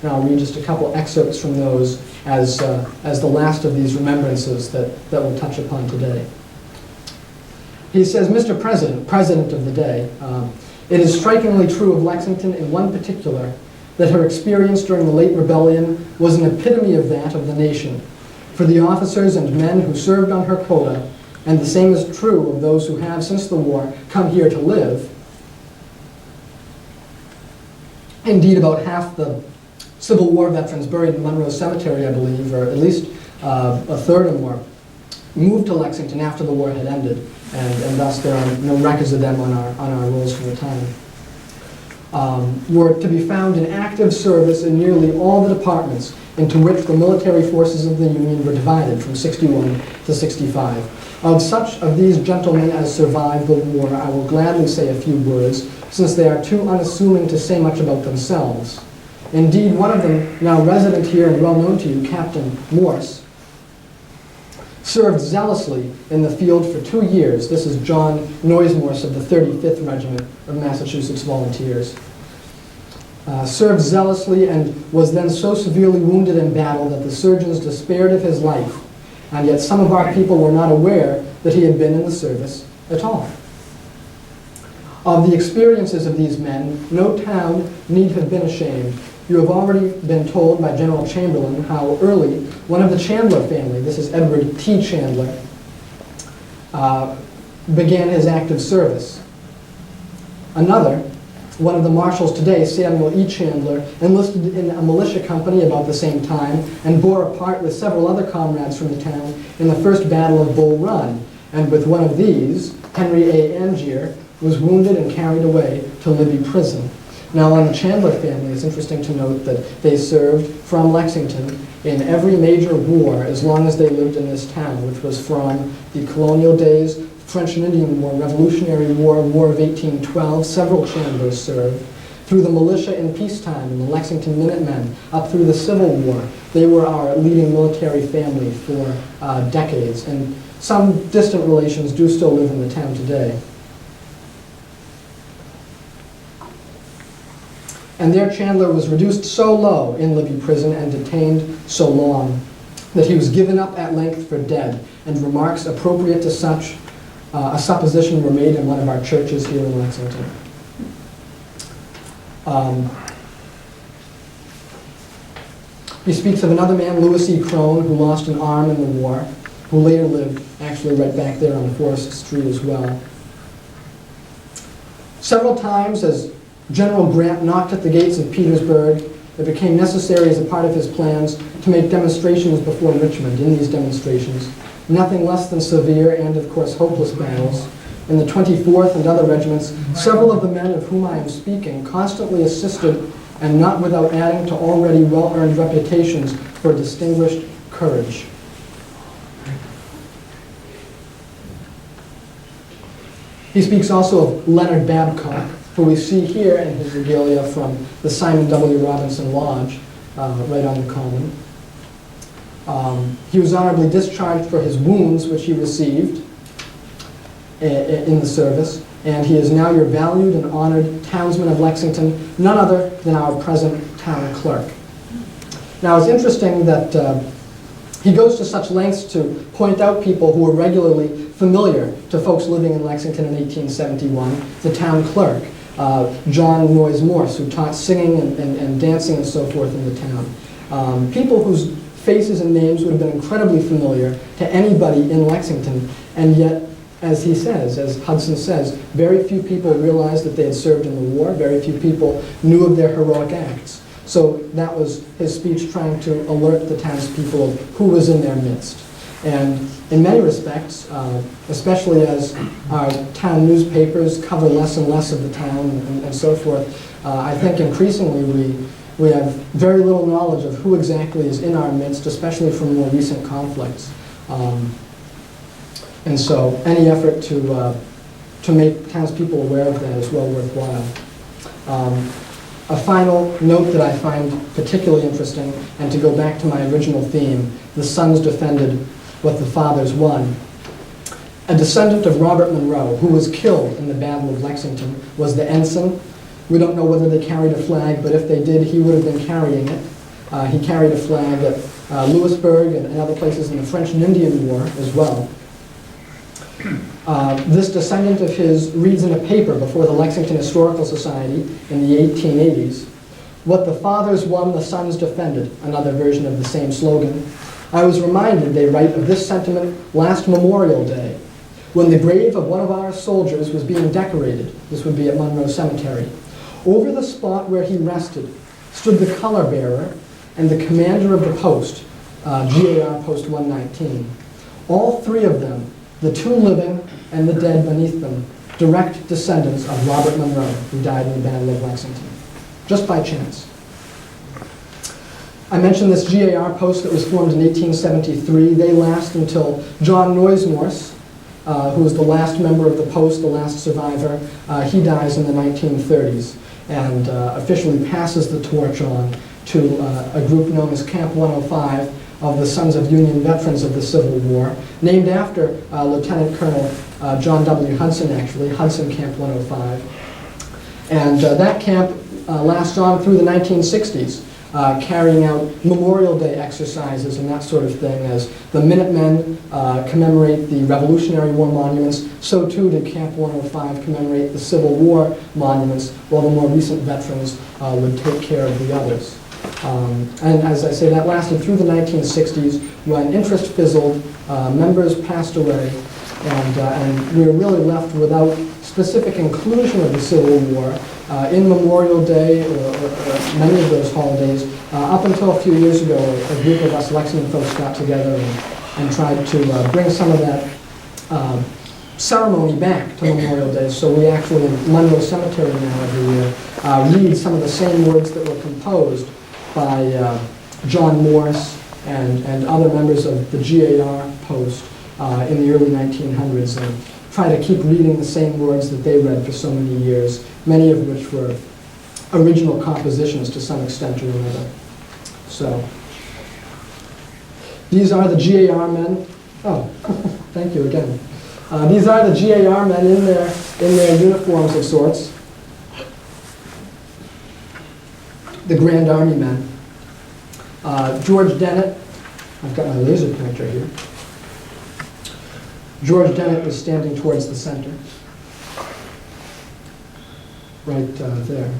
And I'll read just a couple excerpts from those as the last of these remembrances that we'll touch upon today. He says, "Mr. President, President of the day, it is strikingly true of Lexington in one particular that her experience during the late rebellion was an epitome of that of the nation. For the officers and men who served on her quota, and the same is true of those who have, since the war, come here to live. Indeed, about half the Civil War veterans buried in Monroe Cemetery, I believe, or at least a third or more, moved to Lexington after the war had ended, and thus there are no records of them on our rolls from the time. Were to be found in active service in nearly all the departments into which the military forces of the Union were divided from 61 to 65. Of such of these gentlemen as survived the war, I will gladly say a few words, since they are too unassuming to say much about themselves. Indeed, one of them, now resident here and well known to you, Captain Morse, served zealously in the field for 2 years. This is John Noyes-Morse of the 35th Regiment of Massachusetts Volunteers. Served zealously and was then so severely wounded in battle that the surgeons despaired of his life and yet some of our people were not aware that he had been in the service at all. Of the experiences of these men, no town need have been ashamed. You have already been told by General Chamberlain how early one of the Chandler family, this is Edward T. Chandler, began his active service. Another, one of the marshals today, Samuel E. Chandler, enlisted in a militia company about the same time and bore a part with several other comrades from the town in the First Battle of Bull Run. And with one of these, Henry A. Angier, was wounded and carried away to Libby Prison. Now, on the Chandler family, it's interesting to note that they served from Lexington in every major war as long as they lived in this town, which was from the colonial days, French and Indian War, Revolutionary War, War of 1812. Several Chandlers served. Through the militia in peacetime and the Lexington Minutemen, up through the Civil War. They were our leading military family for decades, and some distant relations do still live in the town today. And there Chandler was reduced so low in Libby Prison and detained so long that he was given up at length for dead, and remarks appropriate to such a supposition were made in one of our churches here in Lexington. He speaks of another man, Lewis E. Crone, who lost an arm in the war, who later lived actually right back there on Forest Street as well. Several times as General Grant knocked at the gates of Petersburg, it became necessary as a part of his plans to make demonstrations before Richmond. In these demonstrations, nothing less than severe and, of course, hopeless battles. In the 24th and other regiments, several of the men of whom I am speaking constantly assisted, and not without adding to already well-earned reputations for distinguished courage. He speaks also of Leonard Babcock, who we see here in his regalia from the Simon W. Robinson Lodge, right on the Common. He was honorably discharged for his wounds, which he received in the service, and he is now your valued and honored townsman of Lexington, none other than our present town clerk. Now, it's interesting that he goes to such lengths to point out people who were regularly familiar to folks living in Lexington in 1871, the town clerk, John Noyes Morse, who taught singing and dancing and so forth in the town. People whose faces and names would have been incredibly familiar to anybody in Lexington, and yet, as he says, as Hudson says, very few people realized that they had served in the war, very few people knew of their heroic acts. So that was his speech, trying to alert the townspeople of who was in their midst. And in many respects, especially as our town newspapers cover less and less of the town and so forth, I think increasingly we have very little knowledge of who exactly is in our midst, especially from more recent conflicts. And so any effort to make townspeople aware of that is well worthwhile. A final note that I find particularly interesting, and to go back to my original theme, the sons defended what the fathers won. A descendant of Robert Monroe, who was killed in the Battle of Lexington, was the ensign. We don't know whether they carried a flag, but if they did, he would have been carrying it. He carried a flag at Louisburg and other places in the French and Indian War as well. This descendant of his reads in a paper before the Lexington Historical Society in the 1880s, "What the fathers won, the sons defended," another version of the same slogan. I was reminded, they write, of this sentiment last Memorial Day, when the grave of one of our soldiers was being decorated. This would be at Monroe Cemetery. Over the spot where he rested stood the color bearer and the commander of the post, GAR Post 119. All three of them, the two living and the dead beneath them, direct descendants of Robert Monroe, who died in the Battle of Lexington, just by chance. I mentioned this GAR post that was formed in 1873. They last until John Noyes Morse, who was the last member of the post, the last survivor. He dies in the 1930s and officially passes the torch on to a group known as Camp 105 of the Sons of Union Veterans of the Civil War, named after Lieutenant Colonel John W. Hudson, actually, Hudson Camp 105. And that camp lasts on through the 1960s. carrying out Memorial Day exercises and that sort of thing. As the Minutemen commemorate the Revolutionary War monuments, so too did Camp 105 commemorate the Civil War monuments, while the more recent veterans would take care of the others. And as I say, that lasted through the 1960s, when interest fizzled, members passed away, and we were really left without specific inclusion of the Civil War in Memorial Day or many of those holidays. Up until a few years ago, a group of us Lexington folks got together and tried to bring some of that ceremony back to Memorial Day. So we actually, in Monroe Cemetery now every year, read some of the same words that were composed by John Morse and other members of the GAR post in the early 1900s, and try to keep reading the same words that they read for so many years, many of which were original compositions to some extent or another. So, these are the GAR men. Oh, thank you again. These are the GAR men in their uniforms of sorts. The Grand Army men. George Dennett, I've got my laser pointer here. George Dennett was standing towards the center, right there.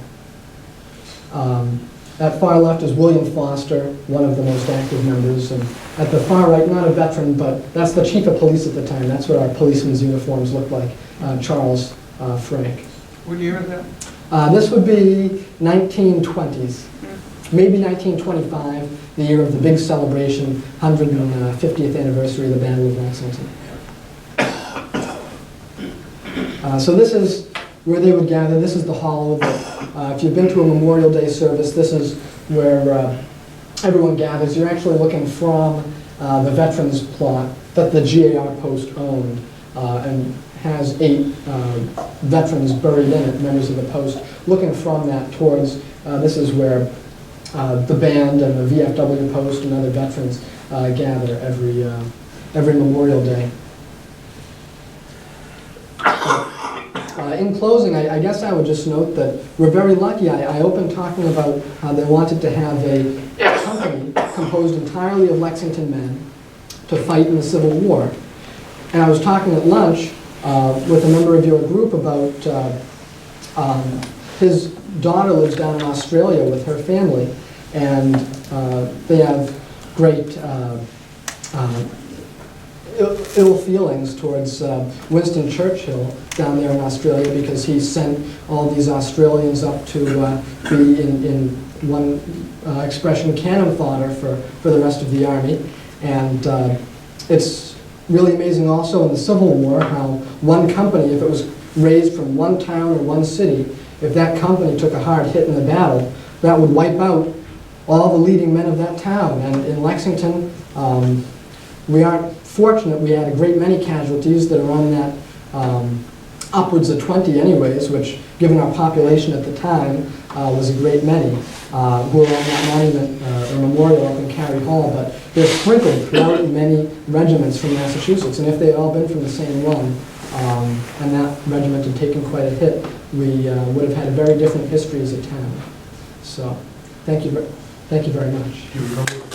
At far left is William Foster, one of the most active members, and at the far right, not a veteran, but that's the chief of police at the time. That's what our policemen's uniforms looked like, Charles Frank. What year is that? This would be 1920s, maybe 1925, the year of the big celebration, 150th anniversary of the Battle of Lexington. So this is where they would gather. This is the hollow that, if you've been to a Memorial Day service, this is where everyone gathers. You're actually looking from the veterans plot that the GAR post owned and has 8 veterans buried in it, members of the post. Looking from that towards, this is where the band and the VFW post and other veterans gather every Memorial Day. In closing, I guess I would just note that we're very lucky. I opened talking about how they wanted to have a company composed entirely of Lexington men to fight in the Civil War. And I was talking at lunch with a member of your group about his daughter lives down in Australia with her family, and they have great ill feelings towards Winston Churchill down there in Australia, because he sent all these Australians up to be, in one expression, cannon fodder for the rest of the army. And it's really amazing also in the Civil War how one company, if it was raised from one town or one city, if that company took a hard hit in the battle, that would wipe out all the leading men of that town. And in Lexington, we aren't fortunate. We had a great many casualties that are on that upwards of 20 anyways, which, given our population at the time, was a great many who are on that monument or memorial up in Cary Hall. But they're sprinkled throughout many regiments from Massachusetts, and if they had all been from the same one, and that regiment had taken quite a hit, we would have had a very different history as a town. So, thank you very much.